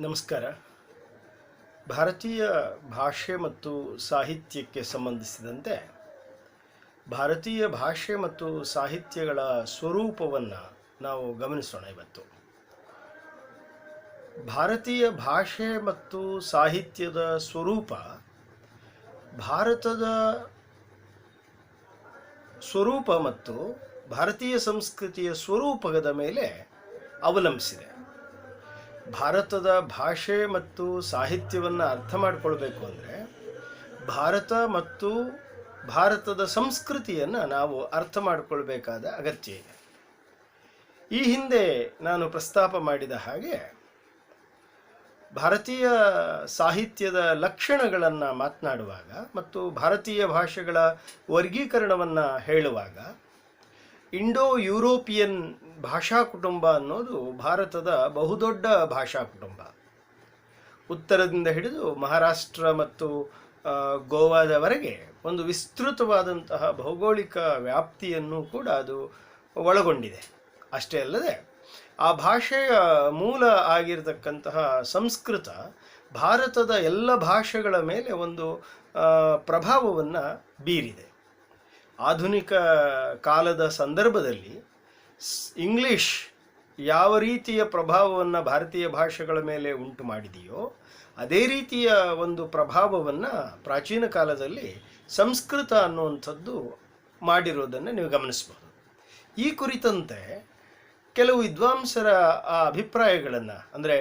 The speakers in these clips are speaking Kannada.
ನಮಸ್ಕಾರ. ಭಾರತೀಯ ಭಾಷೆ ಮತ್ತು ಸಾಹಿತ್ಯಕ್ಕೆ ಸಂಬಂಧಿಸಿದಂತೆ ಭಾರತೀಯ ಭಾಷೆ ಮತ್ತು ಸಾಹಿತ್ಯಗಳ ಸ್ವರೂಪವನ್ನು ನಾವು ಗಮನಿಸೋಣ. ಇವತ್ತು ಭಾರತೀಯ ಭಾಷೆ ಮತ್ತು ಸಾಹಿತ್ಯದ ಸ್ವರೂಪ ಭಾರತದ ಸ್ವರೂಪ ಮತ್ತು ಭಾರತೀಯ ಸಂಸ್ಕೃತಿಯ ಸ್ವರೂಪದ ಮೇಲೆ ಅವಲಂಬಿಸಿದೆ. ಭಾರತದ ಭಾಷೆ ಮತ್ತು ಸಾಹಿತ್ಯವನ್ನು ಅರ್ಥ ಮಾಡಿಕೊಳ್ಬೇಕು ಅಂದರೆ ಭಾರತ ಮತ್ತು ಭಾರತದ ಸಂಸ್ಕೃತಿಯನ್ನು ನಾವು ಅರ್ಥ ಮಾಡಿಕೊಳ್ಬೇಕಾದ ಅಗತ್ಯ ಇದೆ. ಈ ಹಿಂದೆ ನಾನು ಪ್ರಸ್ತಾಪ ಮಾಡಿದ ಹಾಗೆ ಭಾರತೀಯ ಸಾಹಿತ್ಯದ ಲಕ್ಷಣಗಳನ್ನು ಮಾತನಾಡುವಾಗ ಮತ್ತು ಭಾರತೀಯ ಭಾಷೆಗಳ ವರ್ಗೀಕರಣವನ್ನು ಹೇಳುವಾಗ ಇಂಡೋ ಯುರೋಪಿಯನ್ ಭಾಷಾ ಕುಟುಂಬ ಅನ್ನೋದು ಭಾರತದ ಬಹುದೊಡ್ಡ ಭಾಷಾ ಕುಟುಂಬ. ಉತ್ತರದಿಂದ ಹಿಡಿದು ಮಹಾರಾಷ್ಟ್ರ ಮತ್ತು ಗೋವಾದವರೆಗೆ ಒಂದು ವಿಸ್ತೃತವಾದಂತಹ ಭೌಗೋಳಿಕ ವ್ಯಾಪ್ತಿಯನ್ನು ಕೂಡ ಅದು ಒಳಗೊಂಡಿದೆ. ಅಷ್ಟೇ ಅಲ್ಲದೆ ಆ ಭಾಷೆಯ ಮೂಲ ಆಗಿರತಕ್ಕಂತಹ ಸಂಸ್ಕೃತ ಭಾರತದ ಎಲ್ಲ ಭಾಷೆಗಳ ಮೇಲೆ ಒಂದು ಪ್ರಭಾವವನ್ನು ಬೀರಿದೆ. ಆಧುನಿಕ ಕಾಲದ ಸಂದರ್ಭದಲ್ಲಿ ಇಂಗ್ಲಿಷ್ ಯಾವ ರೀತಿಯ ಪ್ರಭಾವವನ್ನು ಭಾರತೀಯ ಭಾಷೆಗಳ ಮೇಲೆ ಉಂಟು ಮಾಡಿದೆಯೋ ಅದೇ ರೀತಿಯ ಒಂದು ಪ್ರಭಾವವನ್ನು ಪ್ರಾಚೀನ ಕಾಲದಲ್ಲಿ ಸಂಸ್ಕೃತ ಅನ್ನುವಂಥದ್ದು ಮಾಡಿರೋದನ್ನು ನೀವು ಗಮನಿಸಬಹುದು. ಈ ಕುರಿತಂತೆ ಕೆಲವು ವಿದ್ವಾಂಸರ ಆ ಅಭಿಪ್ರಾಯಗಳನ್ನು, ಅಂದರೆ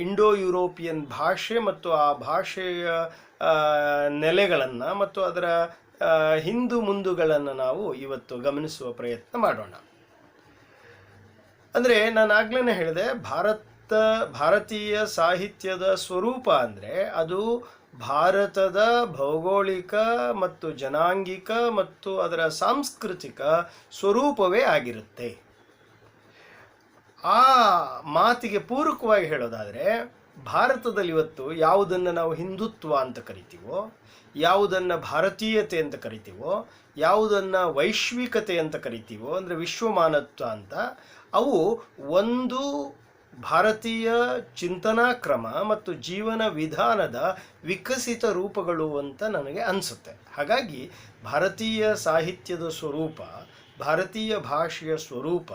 ಇಂಡೋ ಯುರೋಪಿಯನ್ ಭಾಷೆ ಮತ್ತು ಆ ಭಾಷೆಯ ನೆಲೆಗಳನ್ನು ಮತ್ತು ಅದರ ಹಿಂದು ಮುಂದುಗಳನ್ನು ನಾವು ಇವತ್ತು ಗಮನಿಸುವ ಪ್ರಯತ್ನ ಮಾಡೋಣ. ಅಂದರೆ ನಾನು ಆಗ್ಲೇ ಹೇಳಿದೆ, ಭಾರತೀಯ ಸಾಹಿತ್ಯದ ಸ್ವರೂಪ ಅಂದರೆ ಅದು ಭಾರತದ ಭೌಗೋಳಿಕ ಮತ್ತು ಜನಾಂಗಿಕ ಮತ್ತು ಅದರ ಸಾಂಸ್ಕೃತಿಕ ಸ್ವರೂಪವೇ ಆಗಿರುತ್ತೆ. ಆ ಮಾತಿಗೆ ಪೂರಕವಾಗಿ ಹೇಳೋದಾದರೆ ಭಾರತದಲ್ಲಿ ಇವತ್ತು ಯಾವುದನ್ನು ನಾವು ಹಿಂದುತ್ವ ಅಂತ ಕರಿತೀವೋ, ಯಾವುದನ್ನು ಭಾರತೀಯತೆ ಅಂತ ಕರಿತೀವೋ, ಯಾವುದನ್ನು ವೈಶ್ವಿಕತೆ ಅಂತ ಕರಿತೀವೋ, ಅಂದರೆ ವಿಶ್ವಮಾನತ್ವ ಅಂತ, ಅವು ಒಂದು ಭಾರತೀಯ ಚಿಂತನಾ ಕ್ರಮ ಮತ್ತು ಜೀವನ ವಿಧಾನದ ವಿಕಸಿತ ರೂಪಗಳು ಅಂತ ನನಗೆ ಅನಿಸುತ್ತೆ. ಹಾಗಾಗಿ ಭಾರತೀಯ ಸಾಹಿತ್ಯದ ಸ್ವರೂಪ, ಭಾರತೀಯ ಭಾಷೆಯ ಸ್ವರೂಪ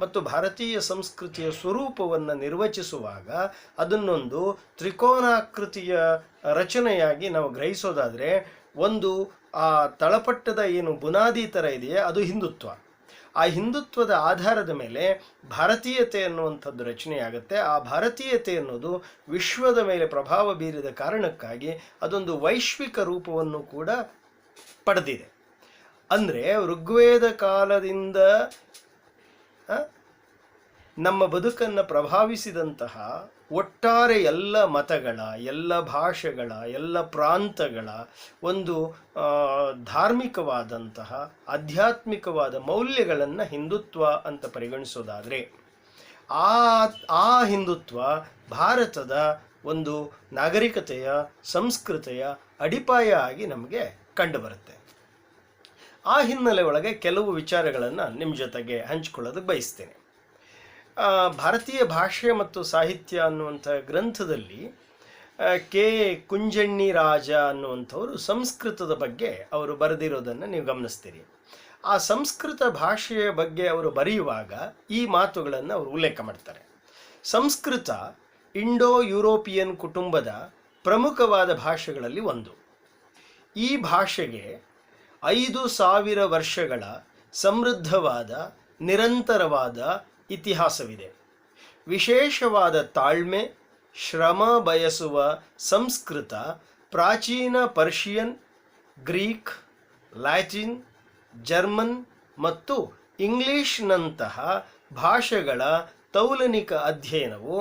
ಮತ್ತು ಭಾರತೀಯ ಸಂಸ್ಕೃತಿಯ ಸ್ವರೂಪವನ್ನು ನಿರ್ವಚಿಸುವಾಗ ಅದನ್ನೊಂದು ತ್ರಿಕೋನಾಕೃತಿಯ ರಚನೆಯಾಗಿ ನಾವು ಗ್ರಹಿಸೋದಾದರೆ, ಒಂದು ಆ ತಳಪಟ್ಟದ ಏನು ಬುನಾದಿ ಥರ ಇದೆಯೇ ಅದು ಹಿಂದುತ್ವ. ಆ ಹಿಂದುತ್ವದ ಆಧಾರದ ಮೇಲೆ ಭಾರತೀಯತೆ ಅನ್ನುವಂಥದ್ದು ರಚನೆಯಾಗುತ್ತೆ. ಆ ಭಾರತೀಯತೆ ಅನ್ನೋದು ವಿಶ್ವದ ಮೇಲೆ ಪ್ರಭಾವ ಬೀರಿದ ಕಾರಣಕ್ಕಾಗಿ ಅದೊಂದು ವೈಶ್ವಿಕ ರೂಪವನ್ನು ಕೂಡ ಪಡೆದಿದೆ. ಅಂದರೆ ಋಗ್ವೇದ ಕಾಲದಿಂದ ನಮ್ಮ ಬದುಕನ್ನು ಪ್ರಭಾವಿಸಿದಂತಹ ಒಟ್ಟಾರೆ ಎಲ್ಲ ಮತಗಳ, ಎಲ್ಲ ಭಾಷೆಗಳ, ಎಲ್ಲ ಪ್ರಾಂತಗಳ ಒಂದು ಧಾರ್ಮಿಕವಾದಂತಹ ಆಧ್ಯಾತ್ಮಿಕವಾದ ಮೌಲ್ಯಗಳನ್ನು ಹಿಂದುತ್ವ ಅಂತ ಪರಿಗಣಿಸೋದಾದರೆ ಆ ಹಿಂದುತ್ವ ಭಾರತದ ಒಂದು ನಾಗರಿಕತೆಯ ಸಂಸ್ಕೃತಿಯ ಅಡಿಪಾಯ ಆಗಿ ನಮಗೆ ಕಂಡುಬರುತ್ತೆ. ಆ ಹಿನ್ನೆಲೆ ಒಳಗೆ ಕೆಲವು ವಿಚಾರಗಳನ್ನು ನಿಮ್ಮ ಜೊತೆಗೆ ಹಂಚಿಕೊಳ್ಳೋದಕ್ಕೆ ಬಯಸ್ತೇನೆ. ಭಾರತೀಯ ಭಾಷೆ ಮತ್ತು ಸಾಹಿತ್ಯ ಅನ್ನುವಂಥ ಗ್ರಂಥದಲ್ಲಿ ಕೆ ಕುಂಜಣ್ಣಿ ರಾಜ ಅನ್ನುವಂಥವರು ಸಂಸ್ಕೃತದ ಬಗ್ಗೆ ಅವರು ಬರೆದಿರೋದನ್ನು ನೀವು ಗಮನಿಸ್ತೀರಿ. ಆ ಸಂಸ್ಕೃತ ಭಾಷೆಯ ಬಗ್ಗೆ ಅವರು ಬರೆಯುವಾಗ ಈ ಮಾತುಗಳನ್ನು ಅವರು ಉಲ್ಲೇಖ ಮಾಡ್ತಾರೆ. ಸಂಸ್ಕೃತ ಇಂಡೋ ಯುರೋಪಿಯನ್ ಕುಟುಂಬದ ಪ್ರಮುಖವಾದ ಭಾಷೆಗಳಲ್ಲಿ ಒಂದು. ಈ ಭಾಷೆಗೆ 5,000 ವರ್ಷಗಳ ಸಮೃದ್ಧವಾದ ನಿರಂತರವಾದ ಇತಿಹಾಸವಿದೆ. ವಿಶೇಷವಾದ ತಾಳ್ಮೆ, ಶ್ರಮ ಬಯಸುವ ಸಂಸ್ಕೃತ ಪ್ರಾಚೀನ ಪರ್ಷಿಯನ್, ಗ್ರೀಕ್, ಲ್ಯಾಟಿನ್, ಜರ್ಮನ್ ಮತ್ತು ಇಂಗ್ಲಿಷ್ನಂತಹ ಭಾಷೆಗಳ ತೌಲನಿಕ ಅಧ್ಯಯನವು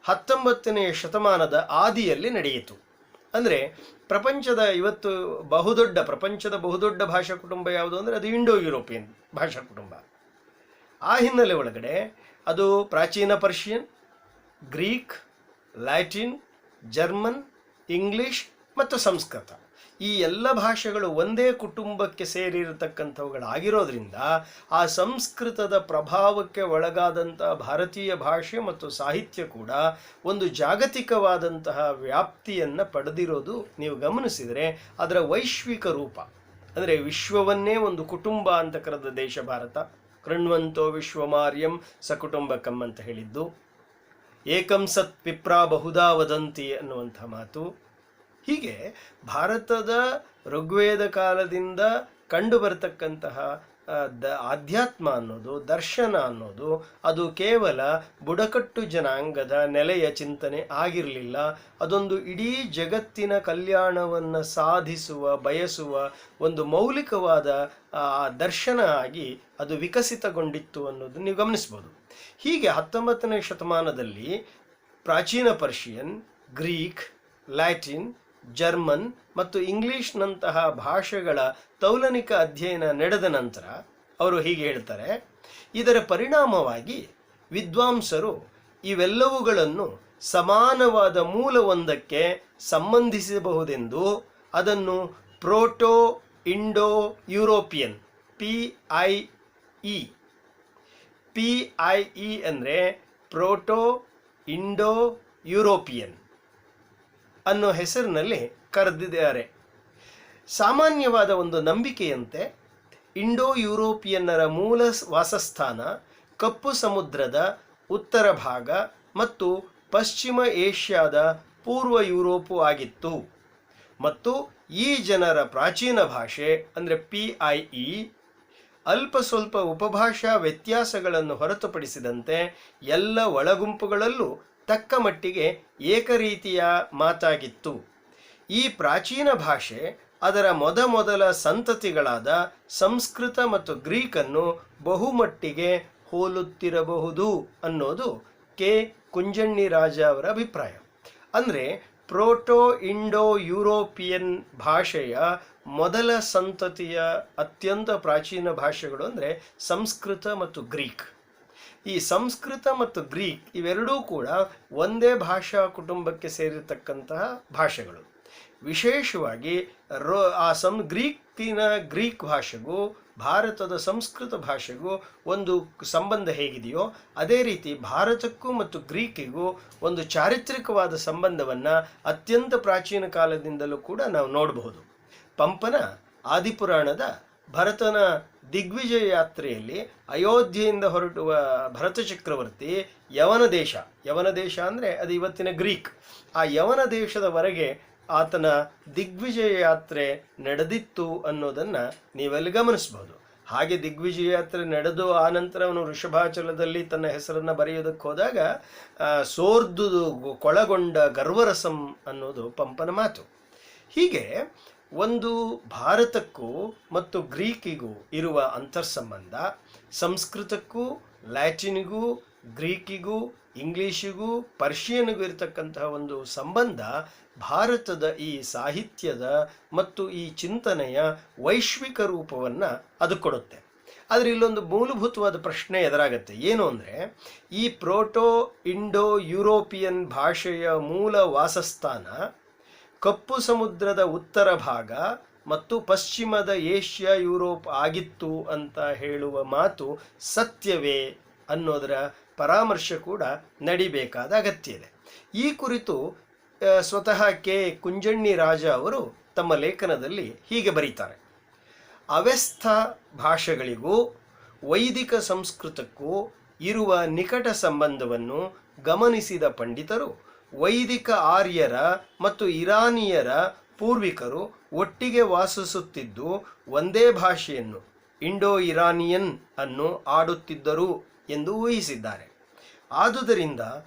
19ನೇ ಶತಮಾನದ ಆದಿಯಲ್ಲಿ ನಡೆಯಿತು. ಅಂದರೆ ಪ್ರಪಂಚದ ಬಹುದೊಡ್ಡ ಭಾಷಾ ಕುಟುಂಬ ಯಾವುದು ಅಂದರೆ ಅದು ಇಂಡೋ ಯುರೋಪಿಯನ್ ಭಾಷಾ ಕುಟುಂಬ. ಆ ಹಿನ್ನೆಲೆ ಒಳಗಡೆ ಅದು ಪ್ರಾಚೀನ Persian, Greek, Latin, German, English ಮತ್ತು ಸಂಸ್ಕೃತ ಈ ಎಲ್ಲ ಭಾಷೆಗಳು ಒಂದೇ ಕುಟುಂಬಕ್ಕೆ ಸೇರಿರತಕ್ಕಂಥವುಗಳಾಗಿರೋದ್ರಿಂದ ಆ ಸಂಸ್ಕೃತದ ಪ್ರಭಾವಕ್ಕೆ ಒಳಗಾದಂಥ ಭಾರತೀಯ ಭಾಷೆ ಮತ್ತು ಸಾಹಿತ್ಯ ಕೂಡ ಒಂದು ಜಾಗತಿಕವಾದಂತಹ ವ್ಯಾಪ್ತಿಯನ್ನು ಪಡೆದಿರೋದು ನೀವು ಗಮನಿಸಿದರೆ ಅದರ ವೈಶ್ವಿಕ ರೂಪ. ಅಂದರೆ ವಿಶ್ವವನ್ನೇ ಒಂದು ಕುಟುಂಬ ಅಂತ ಕರೆದ ದೇಶ ಭಾರತ. ಕೃಣ್ವಂತೋ ವಿಶ್ವಮಾರ್ಯಂ ಸಕುಟುಂಬಕಂ ಅಂತ ಹೇಳಿದ್ದು, ಏಕಂ ಸತ್ ವಿಪ್ರಾ ಬಹುಧಾ ವದಂತಿ ಅನ್ನುವಂಥ ಮಾತು. ಹೀಗೆ ಭಾರತದ ಋಗ್ವೇದ ಕಾಲದಿಂದ ಕಂಡು ಬರತಕ್ಕಂತಹ ಆಧ್ಯಾತ್ಮ ಅನ್ನೋದು, ದರ್ಶನ ಅನ್ನೋದು ಅದು ಕೇವಲ ಬುಡಕಟ್ಟು ಜನಾಂಗದ ನೆಲೆಯ ಚಿಂತನೆ ಆಗಿರಲಿಲ್ಲ. ಅದೊಂದು ಇಡೀ ಜಗತ್ತಿನ ಕಲ್ಯಾಣವನ್ನು ಸಾಧಿಸುವ ಬಯಸುವ ಒಂದು ಮೌಲಿಕವಾದ ದರ್ಶನ ಆಗಿ ಅದು ವಿಕಸಿತಗೊಂಡಿತ್ತು ಅನ್ನೋದು ನೀವು ಗಮನಿಸ್ಬೋದು. ಹೀಗೆ 19ನೇ ಶತಮಾನದಲ್ಲಿ ಪ್ರಾಚೀನ ಪರ್ಷಿಯನ್, ಗ್ರೀಕ್, ಲ್ಯಾಟಿನ್, ಜರ್ಮನ್ ಮತ್ತು ಇಂಗ್ಲಿಷ್ನಂತಹ ಭಾಷೆಗಳ ತೌಲನಿಕ ಅಧ್ಯಯನ ನಡೆದ ನಂತರ ಅವರು ಹೀಗೆ ಹೇಳ್ತಾರೆ, ಇದರ ಪರಿಣಾಮವಾಗಿ ವಿದ್ವಾಂಸರು ಇವೆಲ್ಲವುಗಳನ್ನು ಸಮಾನವಾದ ಮೂಲವೊಂದಕ್ಕೆ ಸಂಬಂಧಿಸಬಹುದೆಂದು ಅದನ್ನು ಪ್ರೋಟೋ ಇಂಡೋ ಯುರೋಪಿಯನ್ PIE ಅಂದರೆ ಪ್ರೋಟೋ ಇಂಡೋ ಯುರೋಪಿಯನ್ ಅನ್ನೋ ಹೆಸರಿನಲ್ಲಿ ಕರೆದಿದ್ದಾರೆ. ಸಾಮಾನ್ಯವಾದ ಒಂದು ನಂಬಿಕೆಯಂತೆ ಇಂಡೋ ಯುರೋಪಿಯನ್ನರ ಮೂಲ ವಾಸಸ್ಥಾನ ಕಪ್ಪು ಸಮುದ್ರದ ಉತ್ತರ ಭಾಗ ಮತ್ತು ಪಶ್ಚಿಮ ಏಷ್ಯಾದ ಪೂರ್ವ ಯುರೋಪು ಆಗಿತ್ತು ಮತ್ತು ಈ ಜನರ ಪ್ರಾಚೀನ ಭಾಷೆ ಅಂದರೆ PIE ಅಲ್ಪ ಸ್ವಲ್ಪ ಉಪಭಾಷಾ ವ್ಯತ್ಯಾಸಗಳನ್ನು ಹೊರತುಪಡಿಸಿದಂತೆ ಎಲ್ಲ ಒಳಗುಂಪುಗಳಲ್ಲೂ ತಕ್ಕ ಮಟ್ಟಿಗೆ ಏಕರೀತಿಯ ಮಾತಾಗಿತ್ತು. ಈ ಪ್ರಾಚೀನ ಭಾಷೆ ಅದರ ಮೊದಲ ಸಂತತಿಗಳಾದ ಸಂಸ್ಕೃತ ಮತ್ತು ಗ್ರೀಕನ್ನು ಬಹುಮಟ್ಟಿಗೆ ಹೋಲುತ್ತಿರಬಹುದು ಅನ್ನೋದು ಕೆ ಕುಂಜಣ್ಣಿರಾಜ ಅವರ ಅಭಿಪ್ರಾಯ. ಅಂದರೆ ಪ್ರೋಟೋ ಇಂಡೋ ಯುರೋಪಿಯನ್ ಭಾಷೆಯ ಮೊದಲ ಸಂತತಿಯ ಅತ್ಯಂತ ಪ್ರಾಚೀನ ಭಾಷೆಗಳು ಅಂದರೆ ಸಂಸ್ಕೃತ ಮತ್ತು ಗ್ರೀಕ್. ಈ ಸಂಸ್ಕೃತ ಮತ್ತು ಗ್ರೀಕ್ ಇವೆರಡೂ ಕೂಡ ಒಂದೇ ಭಾಷಾ ಕುಟುಂಬಕ್ಕೆ ಸೇರಿರತಕ್ಕಂತಹ ಭಾಷೆಗಳು. ವಿಶೇಷವಾಗಿ ಗ್ರೀಕಿನ ಗ್ರೀಕ್ ಭಾಷೆಗೂ ಭಾರತದ ಸಂಸ್ಕೃತ ಭಾಷೆಗೂ ಒಂದು ಸಂಬಂಧ ಹೇಗಿದೆಯೋ ಅದೇ ರೀತಿ ಭಾರತಕ್ಕೂ ಮತ್ತು ಗ್ರೀಕಿಗೂ ಒಂದು ಚಾರಿತ್ರಿಕವಾದ ಸಂಬಂಧವನ್ನು ಅತ್ಯಂತ ಪ್ರಾಚೀನ ಕಾಲದಿಂದಲೂ ಕೂಡ ನಾವು ನೋಡಬಹುದು. ಪಂಪನ ಆದಿಪುರಾಣದ ಭರತನ ದಿಗ್ವಿಜಯ ಯಾತ್ರೆಯಲ್ಲಿ ಅಯೋಧ್ಯೆಯಿಂದ ಹೊರಟುವ ಭರತ ಚಕ್ರವರ್ತಿ ಯವನ ದೇಶ ಅಂದರೆ ಅದು ಇವತ್ತಿನ ಗ್ರೀಕ್, ಆ ಯವನ ದೇಶದವರೆಗೆ ಆತನ ದಿಗ್ವಿಜಯ ಯಾತ್ರೆ ನಡೆದಿತ್ತು ಅನ್ನೋದನ್ನು ನೀವೆಲ್ಲಿ ಗಮನಿಸ್ಬೋದು. ಹಾಗೆ ದಿಗ್ವಿಜಯ ಯಾತ್ರೆ ನಡೆದು ಆನಂತರ ಅವನು ವೃಷಭಾಚಲದಲ್ಲಿ ತನ್ನ ಹೆಸರನ್ನು ಬರೆಯೋದಕ್ಕೆ ಹೋದಾಗ ಸೋರ್ದುದು ಕೊಳಗೊಂಡ ಗರ್ವರಸಂ ಅನ್ನೋದು ಪಂಪನ ಮಾತು. ಹೀಗೆ ಒಂದು ಭಾರತಕ್ಕೂ ಮತ್ತು ಗ್ರೀಕಿಗೂ ಇರುವ ಅಂತರ್ಸಂಬಂಧ, ಸಂಸ್ಕೃತಕ್ಕೂ ಲ್ಯಾಟಿನಿಗೂ ಗ್ರೀಕಿಗೂ ಇಂಗ್ಲೀಷಿಗೂ ಪರ್ಷಿಯನ್ಗೂ ಇರತಕ್ಕಂತಹ ಒಂದು ಸಂಬಂಧ ಭಾರತದ ಈ ಸಾಹಿತ್ಯದ ಮತ್ತು ಈ ಚಿಂತನೆಯ ವೈಶ್ವಿಕ ರೂಪವನ್ನು ಅದು ಕೊಡುತ್ತೆ. ಆದರೆ ಇಲ್ಲೊಂದು ಮೂಲಭೂತವಾದ ಪ್ರಶ್ನೆ ಎದುರಾಗತ್ತೆ. ಏನು ಅಂದರೆ, ಈ ಪ್ರೋಟೋ ಇಂಡೋ ಯುರೋಪಿಯನ್ ಭಾಷೆಯ ಮೂಲ ವಾಸಸ್ಥಾನ ಕಪ್ಪು ಸಮುದ್ರದ ಉತ್ತರ ಭಾಗ ಮತ್ತು ಪಶ್ಚಿಮದ ಏಷ್ಯಾ ಯುರೋಪ್ ಆಗಿತ್ತು ಅಂತ ಹೇಳುವ ಮಾತು ಸತ್ಯವೇ ಅನ್ನೋದರ ಪರಾಮರ್ಶೆ ಕೂಡ ನಡಿಬೇಕಾದ ಅಗತ್ಯ ಇದೆ. ಈ ಕುರಿತು ಸ್ವತಃ ಕೆ ಕುಂಜಣ್ಣಿರಾಜ ಅವರು ತಮ್ಮ ಲೇಖನದಲ್ಲಿ ಹೀಗೆ ಬರೀತಾರೆ: ಅವ್ಯಸ್ಥ ಭಾಷೆಗಳಿಗೂ ವೈದಿಕ ಸಂಸ್ಕೃತಕ್ಕೂ ಇರುವ ನಿಕಟ ಸಂಬಂಧವನ್ನು ಗಮನಿಸಿದ ಪಂಡಿತರು ವೈದಿಕ ಆರ್ಯರ ಮತ್ತು ಇರಾನಿಯರ ಪೂರ್ವಿಕರು ಒಟ್ಟಿಗೆ ವಾಸಿಸುತ್ತಿದ್ದು ಒಂದೇ ಭಾಷೆಯನ್ನು ಇಂಡೋ ಇರಾನಿಯನ್ ಅನ್ನು ಆಡುತ್ತಿದ್ದರು ಎಂದು ಊಹಿಸಿದ್ದಾರೆ. ಆದುದರಿಂದ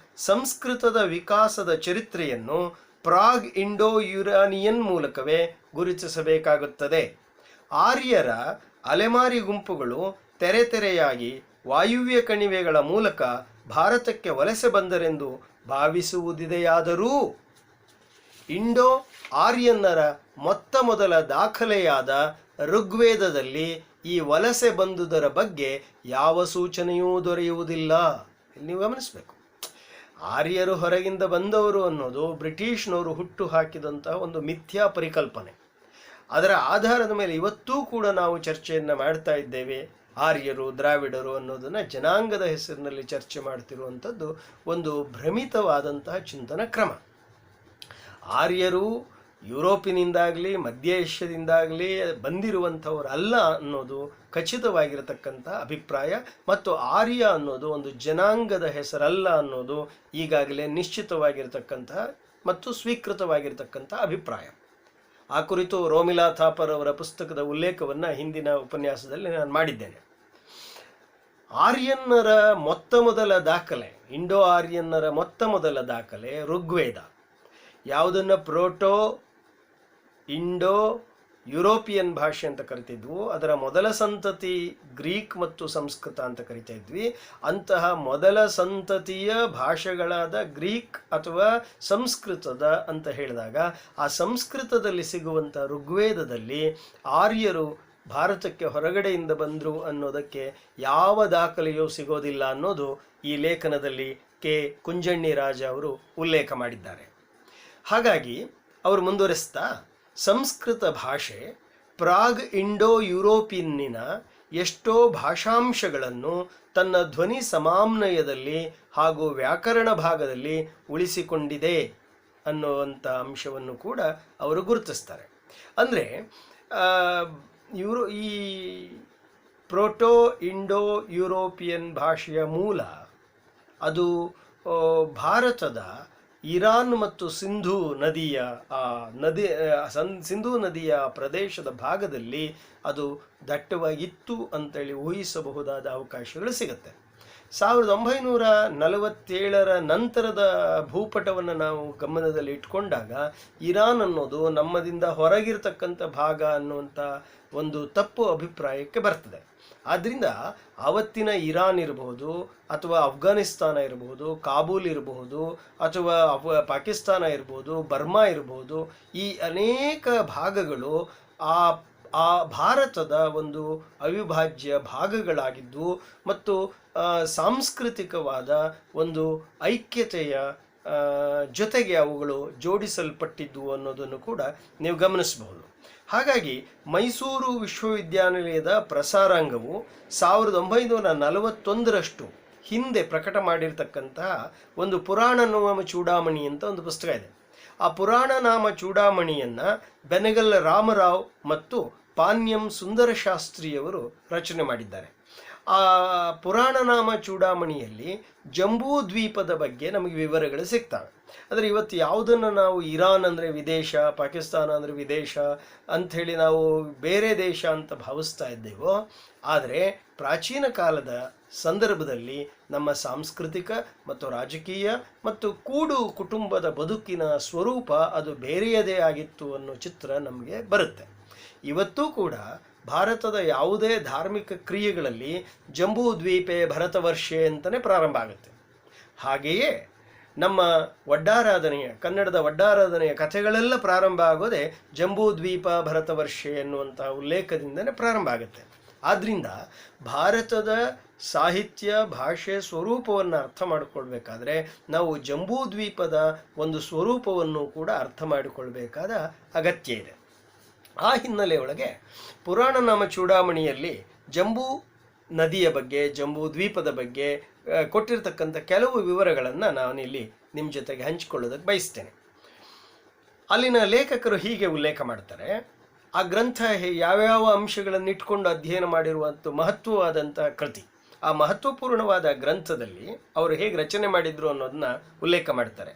ಸಂಸ್ಕೃತದ ವಿಕಾಸದ ಚರಿತ್ರೆಯನ್ನು ಪ್ರಾಗ್ ಇಂಡೋ ಯುರಾನಿಯನ್ ಮೂಲಕವೇ ಗುರುತಿಸಬೇಕಾಗುತ್ತದೆ. ಆರ್ಯರ ಅಲೆಮಾರಿ ಗುಂಪುಗಳು ತೆರೆಯಾಗಿ ವಾಯುವ್ಯ ಕಣಿವೆಗಳ ಮೂಲಕ ಭಾರತಕ್ಕೆ ವಲಸೆ ಬಂದರೆಂದು ಭಾವಿಸುವುದಿದೆಯಾದರೂ ಇಂಡೋ ಆರ್ಯನ್ನರ ಮೊದಲ ದಾಖಲೆಯಾದ ಋಗ್ವೇದದಲ್ಲಿ ಈ ವಲಸೆ ಬಂದುದರ ಬಗ್ಗೆ ಯಾವ ಸೂಚನೆಯೂ ದೊರೆಯುವುದಿಲ್ಲ. ನೀವು ಗಮನಿಸಬೇಕು, ಆರ್ಯರು ಹೊರಗಿಂದ ಬಂದವರು ಅನ್ನೋದು ಬ್ರಿಟಿಷ್ನವರು ಹುಟ್ಟು ಹಾಕಿದಂತಹ ಒಂದು ಮಿಥ್ಯಾ ಪರಿಕಲ್ಪನೆ. ಅದರ ಆಧಾರದ ಮೇಲೆ ಇವತ್ತೂ ಕೂಡ ನಾವು ಚರ್ಚೆಯನ್ನು ಮಾಡ್ತಾ ಇದ್ದೇವೆ. ಆರ್ಯರು, ದ್ರಾವಿಡರು ಅನ್ನೋದನ್ನು ಜನಾಂಗದ ಹೆಸರಿನಲ್ಲಿ ಚರ್ಚೆ ಮಾಡ್ತಿರುವಂಥದ್ದು ಒಂದು ಭ್ರಮಿತವಾದಂತಹ ಚಿಂತನ ಕ್ರಮ. ಆರ್ಯರು ಯುರೋಪಿನಿಂದಾಗಲಿ ಮಧ್ಯ ಏಷ್ಯಾದಿಂದಾಗಲಿ ಬಂದಿರುವಂಥವ್ರು ಅಲ್ಲ ಅನ್ನೋದು ಖಚಿತವಾಗಿರತಕ್ಕಂಥ ಅಭಿಪ್ರಾಯ, ಮತ್ತು ಆರ್ಯ ಅನ್ನೋದು ಒಂದು ಜನಾಂಗದ ಹೆಸರಲ್ಲ ಅನ್ನೋದು ಈಗಾಗಲೇ ನಿಶ್ಚಿತವಾಗಿರತಕ್ಕಂತಹ ಮತ್ತು ಸ್ವೀಕೃತವಾಗಿರತಕ್ಕಂಥ ಅಭಿಪ್ರಾಯ. ಆ ಕುರಿತು ರೋಮಿಲಾ ಥಾಪರ್ ಅವರ ಪುಸ್ತಕದ ಉಲ್ಲೇಖವನ್ನು ಹಿಂದಿನ ಉಪನ್ಯಾಸದಲ್ಲಿ ನಾನು ಮಾಡಿದ್ದೇನೆ. ಆರ್ಯನ್ನರ ಮೊತ್ತ ಮೊದಲ ದಾಖಲೆ, ಇಂಡೋ ಆರ್ಯನ್ನರ ಮೊತ್ತ ಮೊದಲ ದಾಖಲೆ ಋಗ್ವೇದ. ಯಾವುದನ್ನು ಪ್ರೋಟೋ ಇಂಡೋ ಯುರೋಪಿಯನ್ ಭಾಷೆ ಅಂತ ಕರಿತಿದ್ವು, ಅದರ ಮೊದಲ ಸಂತತಿ ಗ್ರೀಕ್ ಮತ್ತು ಸಂಸ್ಕೃತ ಅಂತ ಕರಿತಾ ಇದ್ವಿ. ಅಂತಹ ಮೊದಲ ಸಂತತಿಯ ಭಾಷೆಗಳಾದ ಗ್ರೀಕ್ ಅಥವಾ ಸಂಸ್ಕೃತದ ಅಂತ ಹೇಳಿದಾಗ ಆ ಸಂಸ್ಕೃತದಲ್ಲಿ ಸಿಗುವಂಥ ಋಗ್ವೇದದಲ್ಲಿ ಆರ್ಯರು ಭಾರತಕ್ಕೆ ಹೊರಗಡೆಯಿಂದ ಬಂದರು ಅನ್ನೋದಕ್ಕೆ ಯಾವ ದಾಖಲೆಯೂ ಸಿಗೋದಿಲ್ಲ ಅನ್ನೋದು ಈ ಲೇಖನದಲ್ಲಿ ಕೆ ಕುಂಜಣ್ಣಿ ರಾಜ ಅವರು ಉಲ್ಲೇಖ ಮಾಡಿದ್ದಾರೆ. ಹಾಗಾಗಿ ಅವರು ಮುಂದುವರಿಸ್ತಾ, ಸಂಸ್ಕೃತ ಭಾಷೆ ಪ್ರಾಗ್ ಇಂಡೋ ಯುರೋಪಿಯನ್ನಿನ ಎಷ್ಟೋ ಭಾಷಾಂಶಗಳನ್ನು ತನ್ನ ಧ್ವನಿ ಸಮಾಮ್ನಯದಲ್ಲಿ ಹಾಗೂ ವ್ಯಾಕರಣ ಭಾಗದಲ್ಲಿ ಉಳಿಸಿಕೊಂಡಿದೆ ಅನ್ನುವಂಥ ಅಂಶವನ್ನು ಕೂಡ ಅವರು ಗುರುತಿಸ್ತಾರೆ. ಅಂದರೆ ಈ ಪ್ರೋಟೋ ಇಂಡೋ ಯುರೋಪಿಯನ್ ಭಾಷೆಯ ಮೂಲ ಅದು ಭಾರತದ ಇರಾನ್ ಮತ್ತು ಸಿಂಧೂ ನದಿಯ ಸಿಂಧೂ ನದಿಯ ಪ್ರದೇಶದ ಭಾಗದಲ್ಲಿ ಅದು ದಟ್ಟವಾಗಿತ್ತು ಅಂತೇಳಿ ಊಹಿಸಬಹುದಾದ ಅವಕಾಶಗಳು ಸಿಗುತ್ತೆ. 1947 ನಂತರದ ಭೂಪಟವನ್ನು ನಾವು ಗಮನದಲ್ಲಿ ಇಟ್ಕೊಂಡಾಗ ಇರಾನ್ ಅನ್ನೋದು ನಮ್ಮದಿಂದ ಹೊರಗಿರ್ತಕ್ಕಂಥ ಭಾಗ ಅನ್ನುವಂಥ ಒಂದು ತಪ್ಪು ಅಭಿಪ್ರಾಯಕ್ಕೆ ಬರ್ತದೆ. ಆದ್ದರಿಂದ ಆವತ್ತಿನ ಇರಾನ್ ಇರಬಹುದು, ಅಥವಾ ಅಫ್ಘಾನಿಸ್ತಾನ ಇರಬಹುದು, ಕಾಬೂಲ್ ಇರಬಹುದು, ಅಥವಾ ಪಾಕಿಸ್ತಾನ ಇರಬಹುದು, ಬರ್ಮಾ ಇರಬಹುದು, ಈ ಅನೇಕ ಭಾಗಗಳು ಆ ಭಾರತದ ಒಂದು ಅವಿಭಾಜ್ಯ ಭಾಗಗಳಾಗಿದ್ದು ಮತ್ತು ಸಾಂಸ್ಕೃತಿಕವಾದ ಒಂದು ಐಕ್ಯತೆಯ ಜೊತೆಗೆ ಅವುಗಳು ಜೋಡಿಸಲ್ಪಟ್ಟಿದ್ದು ಅನ್ನೋದನ್ನು ಕೂಡ ನೀವು ಗಮನಿಸಬಹುದು. ಹಾಗಾಗಿ ಮೈಸೂರು ವಿಶ್ವವಿದ್ಯಾನಿಲಯದ ಪ್ರಸಾರಾಂಗವು 1941ರಷ್ಟು ಹಿಂದೆ ಪ್ರಕಟ ಮಾಡಿರ್ತಕ್ಕಂತಹ ಒಂದು ಪುರಾಣನಾಮ ಚೂಡಾಮಣಿ ಅಂತ ಒಂದು ಪುಸ್ತಕ ಇದೆ. ಆ ಪುರಾಣನಾಮ ಚೂಡಾಮಣಿಯನ್ನು ಬೆನಗಲ್ ರಾಮರಾವ್ ಮತ್ತು ಪಾನ್ಯಂ ಸುಂದರಶಾಸ್ತ್ರಿಯವರು ರಚನೆ ಮಾಡಿದ್ದಾರೆ. ಆ ಪುರಾಣನಾಮ ಚೂಡಾಮಣಿಯಲ್ಲಿ ಜಂಬೂ ದ್ವೀಪದ ಬಗ್ಗೆ ನಮಗೆ ವಿವರಗಳು ಸಿಗ್ತವೆ. ಆದರೆ ಇವತ್ತು ಯಾವುದನ್ನು ನಾವು ಇರಾನ್ ಅಂದರೆ ವಿದೇಶ, ಪಾಕಿಸ್ತಾನ ಅಂದರೆ ವಿದೇಶ ಅಂಥೇಳಿ ನಾವು ಬೇರೆ ದೇಶ ಅಂತ ಭಾವಿಸ್ತಾ ಇದ್ದೇವೋ, ಆದರೆ ಪ್ರಾಚೀನ ಕಾಲದ ಸಂದರ್ಭದಲ್ಲಿ ನಮ್ಮ ಸಾಂಸ್ಕೃತಿಕ ಮತ್ತು ರಾಜಕೀಯ ಮತ್ತು ಕೂಡು ಕುಟುಂಬದ ಬದುಕಿನ ಸ್ವರೂಪ ಅದು ಬೇರೆಯದೇ ಆಗಿತ್ತು ಅನ್ನೋ ಚಿತ್ರ ನಮಗೆ ಬರುತ್ತೆ. ಇವತ್ತೂ ಕೂಡ ಭಾರತದ ಯಾವುದೇ ಧಾರ್ಮಿಕ ಕ್ರಿಯೆಗಳಲ್ಲಿ ಜಂಬೂ ದ್ವೀಪೆ ಭರತವರ್ಷೆ ಅಂತಲೇ ಪ್ರಾರಂಭ ಆಗುತ್ತೆ. ಹಾಗೆಯೇ ನಮ್ಮ ಒಡ್ಡಾರಾಧನೆಯ, ಕನ್ನಡದ ಒಡ್ಡಾರಾಧನೆಯ ಕಥೆಗಳೆಲ್ಲ ಪ್ರಾರಂಭ ಆಗೋದೇ ಜಂಬೂ ದ್ವೀಪ ಭರತವರ್ಷೆ ಎನ್ನುವಂಥ ಉಲ್ಲೇಖದಿಂದಲೇ ಪ್ರಾರಂಭ ಆಗುತ್ತೆ. ಆದ್ದರಿಂದ ಭಾರತದ ಸಾಹಿತ್ಯ, ಭಾಷೆ, ಸ್ವರೂಪವನ್ನು ಅರ್ಥ ಮಾಡಿಕೊಳ್ಬೇಕಾದ್ರೆ ನಾವು ಜಂಬೂ ದ್ವೀಪದ ಒಂದು ಸ್ವರೂಪವನ್ನು ಕೂಡ ಅರ್ಥ ಮಾಡಿಕೊಳ್ಬೇಕಾದ ಅಗತ್ಯ ಇದೆ. ಆ ಹಿನ್ನೆಲೆಯೊಳಗೆ ಪುರಾಣನಾಮ ಚೂಡಾಮಣಿಯಲ್ಲಿ ಜಂಬೂ ನದಿಯ ಬಗ್ಗೆ, ಜಂಬೂ ದ್ವೀಪದ ಬಗ್ಗೆ ಕೊಟ್ಟಿರ್ತಕ್ಕಂಥ ಕೆಲವು ವಿವರಗಳನ್ನು ನಾನಿಲ್ಲಿ ನಿಮ್ಮ ಜೊತೆಗೆ ಹಂಚಿಕೊಳ್ಳೋದಕ್ಕೆ ಬಯಸ್ತೇನೆ. ಅಲ್ಲಿನ ಲೇಖಕರು ಹೀಗೆ ಉಲ್ಲೇಖ ಮಾಡ್ತಾರೆ. ಆ ಗ್ರಂಥ ಯಾವ್ಯಾವ ಅಂಶಗಳನ್ನು ಇಟ್ಕೊಂಡು ಅಧ್ಯಯನ ಮಾಡಿರುವಂಥ ಮಹತ್ವವಾದಂಥ ಕೃತಿ. ಆ ಮಹತ್ವಪೂರ್ಣವಾದ ಗ್ರಂಥದಲ್ಲಿ ಅವರು ಹೇಗೆ ರಚನೆ ಮಾಡಿದ್ರು ಅನ್ನೋದನ್ನ ಉಲ್ಲೇಖ ಮಾಡ್ತಾರೆ.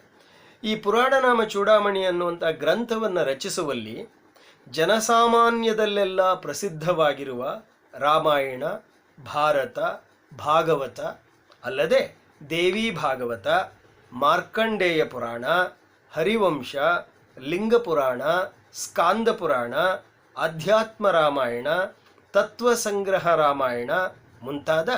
ಈ ಪುರಾಣನಾಮ ಚೂಡಾಮಣಿ ಅನ್ನುವಂಥ ಗ್ರಂಥವನ್ನು ರಚಿಸುವಲ್ಲಿ ಜನಸಾಮಾನ್ಯದಲ್ಲೆಲ್ಲ ಪ್ರಸಿದ್ಧವಾಗಿರುವ ರಾಮಾಯಣ, ಭಾರತ, ಭಾಗವತ ಅಲ್ಲದೆ ದೇವಿ ಭಾಗವತ, ಮಾರ್ಕಂಡೇಯ ಪುರಾಣ, ಹರಿವಂಶ, ಲಿಂಗಪುರಾಣ, ಸ್ಕಾಂದ ಪುರಾಣ, ಅಧ್ಯಾತ್ಮ ರಾಮಾಯಣ, ತತ್ವಸಂಗ್ರಹ ರಾಮಾಯಣ ಮುಂತಾದ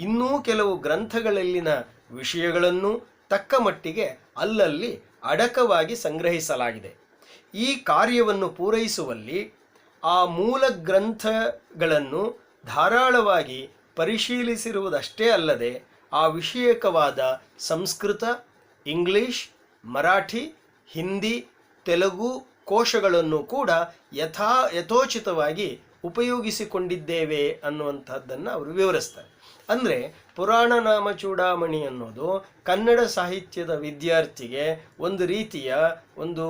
ಇನ್ನೂ ಕೆಲವು ಗ್ರಂಥಗಳಲ್ಲಿನ ವಿಷಯಗಳನ್ನು ತಕ್ಕ ಮಟ್ಟಿಗೆ ಅಲ್ಲಲ್ಲಿ ಅಡಕವಾಗಿ ಸಂಗ್ರಹಿಸಲಾಗಿದೆ. ಈ ಕಾರ್ಯವನ್ನು ಪೂರೈಸುವಲ್ಲಿ ಆ ಮೂಲ ಗ್ರಂಥಗಳನ್ನು ಧಾರಾಳವಾಗಿ ಪರಿಶೀಲಿಸಿರುವುದಷ್ಟೇ ಅಲ್ಲದೆ ಆ ವಿಷಯಕವಾದ ಸಂಸ್ಕೃತ, ಇಂಗ್ಲಿಷ್, ಮರಾಠಿ, ಹಿಂದಿ, ತೆಲುಗು, ಕೋಶಗಳನ್ನು ಕೂಡ ಯಥೋಚಿತವಾಗಿ ಉಪಯೋಗಿಸಿಕೊಂಡಿದ್ದೇವೆ ಅನ್ನುವಂಥದ್ದನ್ನು ಅವರು ವಿವರಿಸ್ತಾರೆ. ಅಂದರೆ ಪುರಾಣ ನಾಮ ಚೂಡಾಮಣಿ ಅನ್ನೋದು ಕನ್ನಡ ಸಾಹಿತ್ಯದ ವಿದ್ಯಾರ್ಥಿಗೆ ಒಂದು ರೀತಿಯ ಒಂದು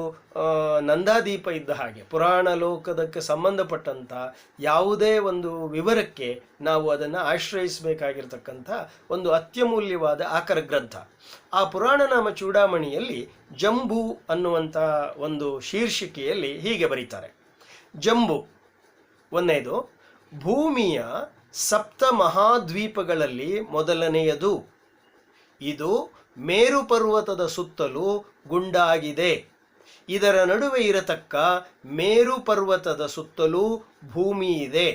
ನಂದಾದೀಪ ಇದ್ದ ಹಾಗೆ. ಪುರಾಣ ಲೋಕದಕ್ಕೆ ಸಂಬಂಧಪಟ್ಟಂಥ ಯಾವುದೇ ಒಂದು ವಿವರಕ್ಕೆ ನಾವು ಅದನ್ನು ಆಶ್ರಯಿಸಬೇಕಾಗಿರ್ತಕ್ಕಂಥ ಒಂದು ಅತ್ಯಮೂಲ್ಯವಾದ ಆಕರ ಗ್ರಂಥ. ಆ ಪುರಾಣ ನಾಮ ಚೂಡಾಮಣಿಯಲ್ಲಿ ಜಂಬೂ ಅನ್ನುವಂಥ ಒಂದು ಶೀರ್ಷಿಕೆಯಲ್ಲಿ ಹೀಗೆ ಬರೀತಾರೆ. ಜಂಬೂ ಒಂದನೇದು, ಭೂಮಿಯ ಸಪ್ತ ಮಹಾದ್ವೀಪಗಳಲ್ಲಿ ಮೊದಲನೆಯದು. ಇದು ಮೇರು ಪರ್ವತದ ಸುತ್ತಲೂ ಗುಂಡಾಗಿದೆ. ಇದರ ನಡುವೆ ಇರತಕ್ಕ ಮೇರು ಪರ್ವತದ ಸುತ್ತಲೂ ಭೂಮಿ ಇದೆ.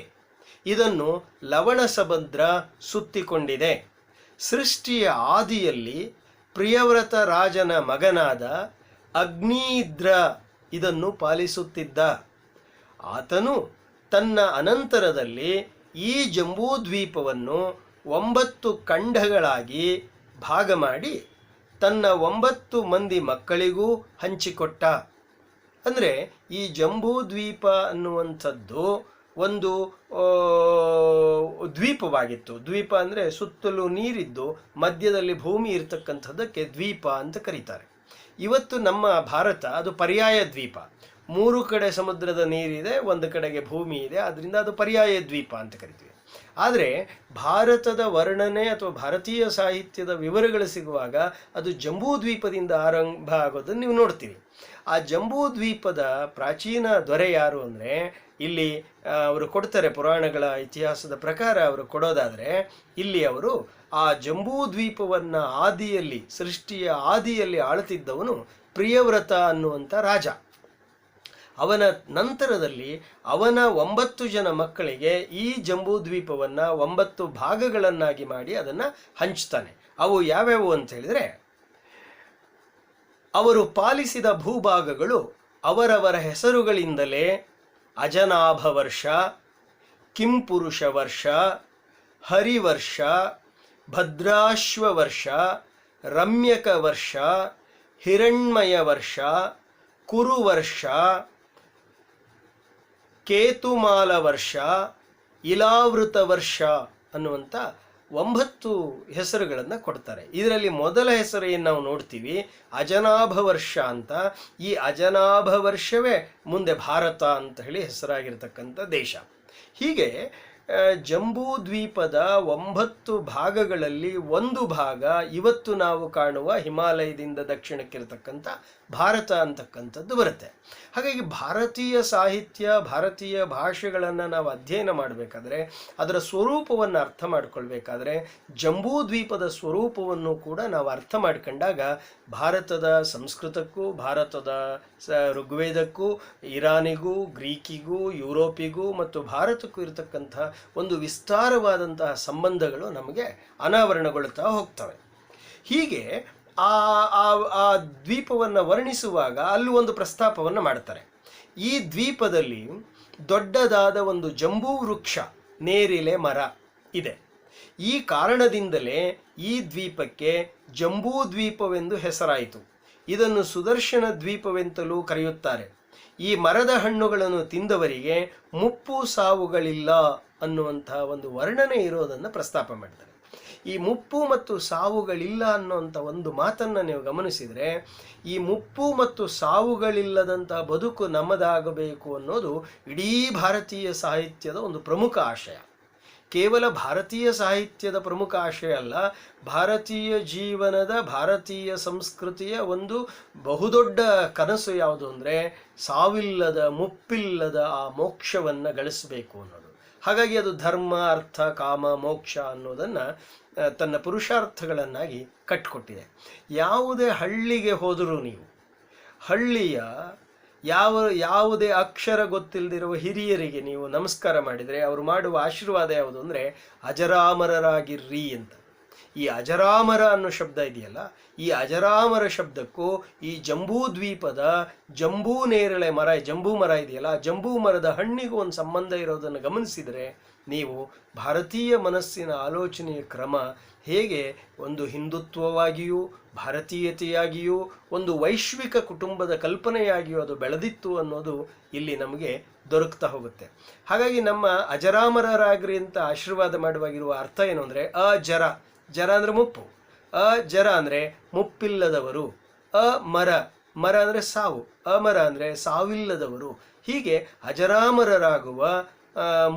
ಇದನ್ನು ಲವಣ ಸಮುದ್ರ ಸುತ್ತಿಕೊಂಡಿದೆ. ಸೃಷ್ಟಿಯ ಆದಿಯಲ್ಲಿ ಪ್ರಿಯವ್ರತ ರಾಜನ ಮಗನಾದ ಅಗ್ನಿದ್ರ ಇದನ್ನು ಪಾಲಿಸುತ್ತಿದ್ದ. ಆತನು ತನ್ನ ಅನಂತರದಲ್ಲಿ ಈ ಜಂಬೂದ್ವೀಪವನ್ನು 9 ಖಂಡಗಳಾಗಿ ಭಾಗ ಮಾಡಿ ತನ್ನ 9 ಮಂದಿ ಮಕ್ಕಳಿಗೂ ಹಂಚಿಕೊಟ್ಟ. ಅಂದರೆ ಈ ಜಂಬೂದ್ವೀಪ ಅನ್ನುವಂಥದ್ದು ಒಂದು ದ್ವೀಪವಾಗಿತ್ತು. ದ್ವೀಪ ಅಂದರೆ ಸುತ್ತಲೂ ನೀರಿದ್ದು ಮಧ್ಯದಲ್ಲಿ ಭೂಮಿ ಇರತಕ್ಕಂಥದ್ದಕ್ಕೆ ದ್ವೀಪ ಅಂತ ಕರೀತಾರೆ. ಇವತ್ತು ನಮ್ಮ ಭಾರತ ಅದು ಪರ್ಯಾಯ ದ್ವೀಪ. 3 ಕಡೆ ಸಮುದ್ರದ ನೀರಿದೆ, ಒಂದು ಕಡೆಗೆ ಭೂಮಿ ಇದೆ, ಅದರಿಂದ ಅದು ಪರ್ಯಾಯ ದ್ವೀಪ ಅಂತ ಕರಿತೀವಿ. ಆದರೆ ಭಾರತದ ವರ್ಣನೆ ಅಥವಾ ಭಾರತೀಯ ಸಾಹಿತ್ಯದ ವಿವರಗಳು ಸಿಗುವಾಗ ಅದು ಜಂಬೂದ್ವೀಪದಿಂದ ಆರಂಭ ಆಗೋದನ್ನು ನೀವು ನೋಡ್ತೀವಿ. ಆ ಜಂಬೂದ್ವೀಪದ ಪ್ರಾಚೀನ ದೊರೆ ಯಾರು ಅಂದರೆ, ಇಲ್ಲಿ ಅವರು ಕೊಡ್ತಾರೆ, ಪುರಾಣಗಳ ಇತಿಹಾಸದ ಪ್ರಕಾರ ಅವರು ಕೊಡೋದಾದರೆ, ಇಲ್ಲಿ ಅವರು ಆ ಜಂಬೂದ್ವೀಪವನ್ನು ಆದಿಯಲ್ಲಿ, ಸೃಷ್ಟಿಯ ಆದಿಯಲ್ಲಿ ಆಳುತ್ತಿದ್ದವನು ಪ್ರಿಯವ್ರತ ಅನ್ನುವಂಥ ರಾಜ. ಅವನ ನಂತರದಲ್ಲಿ ಅವನ 9 ಜನ ಮಕ್ಕಳಿಗೆ ಈ ಜಂಬೂದ್ವೀಪವನ್ನು 9 ಭಾಗಗಳನ್ನಾಗಿ ಮಾಡಿ ಅದನ್ನು ಹಂಚ್ತಾನೆ. ಅವು ಯಾವ್ಯಾವು ಅಂತ ಹೇಳಿದರೆ, ಅವರು ಪಾಲಿಸಿದ ಭೂಭಾಗಗಳು ಅವರವರ ಹೆಸರುಗಳಿಂದಲೇ ಅಜನಾಭ ವರ್ಷ, ಕಿಂಪುರುಷ ವರ್ಷ, ಹರಿವರ್ಷ, ಭದ್ರಾಶ್ವ ವರ್ಷ, ರಮ್ಯಕ ವರ್ಷ, ಹಿರಣ್ಮಯ ವರ್ಷ, ಕುರುವರ್ಷ, ಕೇತುಮಾಲ ವರ್ಷ, ಇಲಾವೃತ ವರ್ಷ ಅನ್ನುವಂಥ 9 ಹೆಸರುಗಳನ್ನು ಕೊಡ್ತಾರೆ. ಇದರಲ್ಲಿ ಮೊದಲ ಹೆಸರು ಏನು ನಾವು ನೋಡ್ತೀವಿ, ಅಜನಾಭ ವರ್ಷ ಅಂತ. ಈ ಅಜನಾಭ ವರ್ಷವೇ ಮುಂದೆ ಭಾರತ ಅಂತ ಹೇಳಿ ಹೆಸರಾಗಿರ್ತಕ್ಕಂಥ ದೇಶ. ಹೀಗೆ ಜಂಬೂದ್ವೀಪದ 9 ಭಾಗಗಳಲ್ಲಿ ಒಂದು ಭಾಗ ಇವತ್ತು ನಾವು ಕಾಣುವ ಹಿಮಾಲಯದಿಂದ ದಕ್ಷಿಣಕ್ಕಿರತಕ್ಕಂಥ ಭಾರತ ಅಂತಕ್ಕಂಥದ್ದು ಬರುತ್ತೆ. ಹಾಗಾಗಿ ಭಾರತೀಯ ಸಾಹಿತ್ಯ, ಭಾರತೀಯ ಭಾಷೆಗಳನ್ನು ನಾವು ಅಧ್ಯಯನ ಮಾಡಬೇಕಾದ್ರೆ, ಅದರ ಸ್ವರೂಪವನ್ನು ಅರ್ಥ ಮಾಡಿಕೊಳ್ಬೇಕಾದ್ರೆ ಜಂಬೂದ್ವೀಪದ ಸ್ವರೂಪವನ್ನು ಕೂಡ ನಾವು ಅರ್ಥ ಮಾಡಿಕೊಂಡಾಗ ಭಾರತದ ಸಂಸ್ಕೃತಕ್ಕೂ, ಭಾರತದ ಋಗ್ವೇದಕ್ಕೂ, ಇರಾನಿಗೂ, ಗ್ರೀಕಿಗೂ, ಯುರೋಪಿಗೂ ಮತ್ತು ಭಾರತಕ್ಕೂ ಇರತಕ್ಕಂಥ ಒಂದು ವಿಸ್ತಾರವಾದಂತಹ ಸಂಬಂಧಗಳು ನಮಗೆ ಅನಾವರಣಗೊಳ್ಳುತ್ತಾ ಹೋಗ್ತವೆ. ಹೀಗೆ ಆ ದ್ವೀಪವನ್ನು ವರ್ಣಿಸುವಾಗ ಅಲ್ಲಿ ಒಂದು ಪ್ರಸ್ತಾಪವನ್ನು ಮಾಡ್ತಾರೆ. ಈ ದ್ವೀಪದಲ್ಲಿ ದೊಡ್ಡದಾದ ಒಂದು ಜಂಬೂ ವೃಕ್ಷ, ನೇರಿಲೆ ಮರ ಇದೆ. ಈ ಕಾರಣದಿಂದಲೇ ಈ ದ್ವೀಪಕ್ಕೆ ಜಂಬೂ ದ್ವೀಪವೆಂದು ಹೆಸರಾಯಿತು. ಇದನ್ನು ಸುದರ್ಶನ ದ್ವೀಪವೆಂತಲೂ ಕರೆಯುತ್ತಾರೆ. ಈ ಮರದ ಹಣ್ಣುಗಳನ್ನು ತಿಂದವರಿಗೆ ಮುಪ್ಪು ಸಾವುಗಳಿಲ್ಲ ಅನ್ನುವಂಥ ಒಂದು ವರ್ಣನೆ ಇರೋದನ್ನು ಪ್ರಸ್ತಾಪ ಮಾಡ್ತಾರೆ. ಈ ಮುಪ್ಪು ಮತ್ತು ಸಾವುಗಳಿಲ್ಲ ಅನ್ನುವಂಥ ಒಂದು ಮಾತನ್ನು ನೀವು ಗಮನಿಸಿದರೆ, ಈ ಮುಪ್ಪು ಮತ್ತು ಸಾವುಗಳಿಲ್ಲದಂಥ ಬದುಕು ನಮ್ಮದಾಗಬೇಕು ಅನ್ನೋದು ಇಡೀ ಭಾರತೀಯ ಸಾಹಿತ್ಯದ ಒಂದು ಪ್ರಮುಖ ಆಶಯ. ಕೇವಲ ಭಾರತೀಯ ಸಾಹಿತ್ಯದ ಪ್ರಮುಖ ಆಶಯ ಅಲ್ಲ, ಭಾರತೀಯ ಜೀವನದ, ಭಾರತೀಯ ಸಂಸ್ಕೃತಿಯ ಒಂದು ಬಹುದೊಡ್ಡ ಕನಸು ಯಾವುದು ಅಂದರೆ ಸಾವಿಲ್ಲದ, ಮುಪ್ಪಿಲ್ಲದ ಆ ಮೋಕ್ಷವನ್ನು ಗಳಿಸಬೇಕು ಅನ್ನೋದು. ಹಾಗಾಗಿ ಅದು ಧರ್ಮ, ಅರ್ಥ, ಕಾಮ, ಮೋಕ್ಷ ಅನ್ನೋದನ್ನು ತನ್ನ ಪುರುಷಾರ್ಥಗಳನ್ನಾಗಿ ಕಟ್ಟಿಕೊಟ್ಟಿದೆ. ಯಾವುದೇ ಹಳ್ಳಿಗೆ ಹೋದರೂ ನೀವು ಹಳ್ಳಿಯ ಯಾವುದೇ ಅಕ್ಷರ ಗೊತ್ತಿಲ್ಲದಿರುವ ಹಿರಿಯರಿಗೆ ನೀವು ನಮಸ್ಕಾರ ಮಾಡಿದರೆ ಅವರು ಮಾಡುವ ಆಶೀರ್ವಾದ ಯಾವುದು ಅಂದರೆ ಅಜರಾಮರರಾಗಿರ್ರಿ ಅಂತ. ಈ ಅಜರಾಮರ ಅನ್ನೋ ಶಬ್ದ ಇದೆಯಲ್ಲ, ಈ ಅಜರಾಮರ ಶಬ್ದಕ್ಕೂ ಈ ಜಂಬೂ ದ್ವೀಪದ ಜಂಬೂ ನೇರಳೆ ಮರ, ಜಂಬೂ ಮರ ಇದೆಯಲ್ಲ, ಆ ಜಂಬೂ ಮರದ ಹಣ್ಣಿಗೂ ಒಂದು ಸಂಬಂಧ ಇರೋದನ್ನು ಗಮನಿಸಿದರೆ ನೀವು ಭಾರತೀಯ ಮನಸ್ಸಿನ ಆಲೋಚನೆಯ ಕ್ರಮ ಹೇಗೆ ಒಂದು ಹಿಂದುತ್ವವಾಗಿಯೂ ಭಾರತೀಯತೆಯಾಗಿಯೂ ಒಂದು ವೈಶ್ವಿಕ ಕುಟುಂಬದ ಕಲ್ಪನೆಯಾಗಿಯೂ ಅದು ಬೆಳೆದಿತ್ತು ಅನ್ನೋದು ಇಲ್ಲಿ ನಮಗೆ ದೊರಕ್ತಾ ಹೋಗುತ್ತೆ. ಹಾಗಾಗಿ ನಮ್ಮ ಅಜರಾಮರರಾಗ್ರಿ ಅಂತ ಆಶೀರ್ವಾದ ಮಾಡುವಾಗಿರುವ ಅರ್ಥ ಏನು ಅಂದರೆ ಅಜರ, ಜರ ಅಂದರೆ ಮುಪ್ಪು, ಅಜರ ಅಂದರೆ ಮುಪ್ಪಿಲ್ಲದವರು, ಅಮರ, ಮರ ಅಂದರೆ ಸಾವು, ಅಮರ ಅಂದರೆ ಸಾವಿಲ್ಲದವರು. ಹೀಗೆ ಅಜರಾಮರರಾಗುವ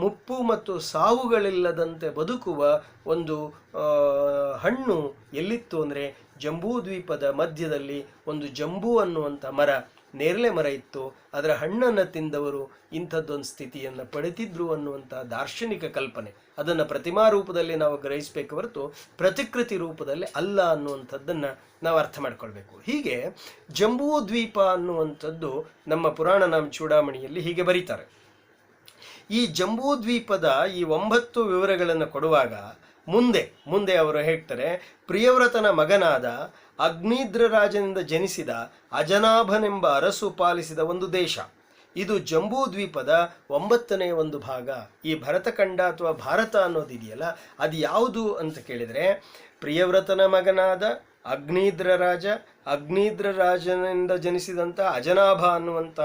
ಮುಪ್ಪು ಮತ್ತು ಸಾವುಗಳಿಲ್ಲದಂತೆ ಬದುಕುವ ಒಂದು ಹಣ್ಣು ಎಲ್ಲಿತ್ತು ಅಂದರೆ ಜಂಬೂ ದ್ವೀಪದ ಮಧ್ಯದಲ್ಲಿ ಒಂದು ಜಂಬೂ ಅನ್ನುವಂಥ ಮರ, ನೇರಳೆ ಮರ ಇತ್ತು. ಅದರ ಹಣ್ಣನ್ನು ತಿಂದವರು ಇಂಥದ್ದೊಂದು ಸ್ಥಿತಿಯನ್ನು ಪಡೆದಿದ್ರು ಅನ್ನುವಂಥ ದಾರ್ಶನಿಕ ಕಲ್ಪನೆ. ಅದನ್ನು ಪ್ರತಿಮಾ ರೂಪದಲ್ಲಿ ನಾವು ಗ್ರಹಿಸಬೇಕು ಹೊರತು ಪ್ರತಿಕೃತಿ ರೂಪದಲ್ಲಿ ಅಲ್ಲ ಅನ್ನುವಂಥದ್ದನ್ನು ನಾವು ಅರ್ಥ ಮಾಡ್ಕೊಳ್ಬೇಕು. ಹೀಗೆ ಜಂಬೂ ದ್ವೀಪ ಅನ್ನುವಂಥದ್ದು ನಮ್ಮ ಪುರಾಣ ನಾಮ ಚೂಡಾಮಣಿಯಲ್ಲಿ ಹೀಗೆ ಬರೀತಾರೆ. ಈ ಜಂಬೂ ದ್ವೀಪದ ಈ 9 ವಿವರಗಳನ್ನು ಕೊಡುವಾಗ ಮುಂದೆ ಅವರು ಹೇಳ್ತಾರೆ, ಪ್ರಿಯವ್ರತನ ಮಗನಾದ ಅಗ್ನಿದ್ರರಾಜನಿಂದ ಜನಿಸಿದ ಅಜನಾಭನೆಂಬ ಅರಸು ಪಾಲಿಸಿದ ಒಂದು ದೇಶ. ಇದು ಜಂಬೂ ದ್ವೀಪದ 9ನೇ ಒಂದು ಭಾಗ. ಈ ಭರತಖಂಡ ಅಥವಾ ಭಾರತ ಅನ್ನೋದಿದೆಯಲ್ಲ, ಅದು ಯಾವುದು ಅಂತ ಕೇಳಿದರೆ, ಪ್ರಿಯವ್ರತನ ಮಗನಾದ ಅಗ್ನಿದ್ರ ರಾಜನಿಂದ ಜನಿಸಿದಂಥ ಅಜನಾಭ ಅನ್ನುವಂಥ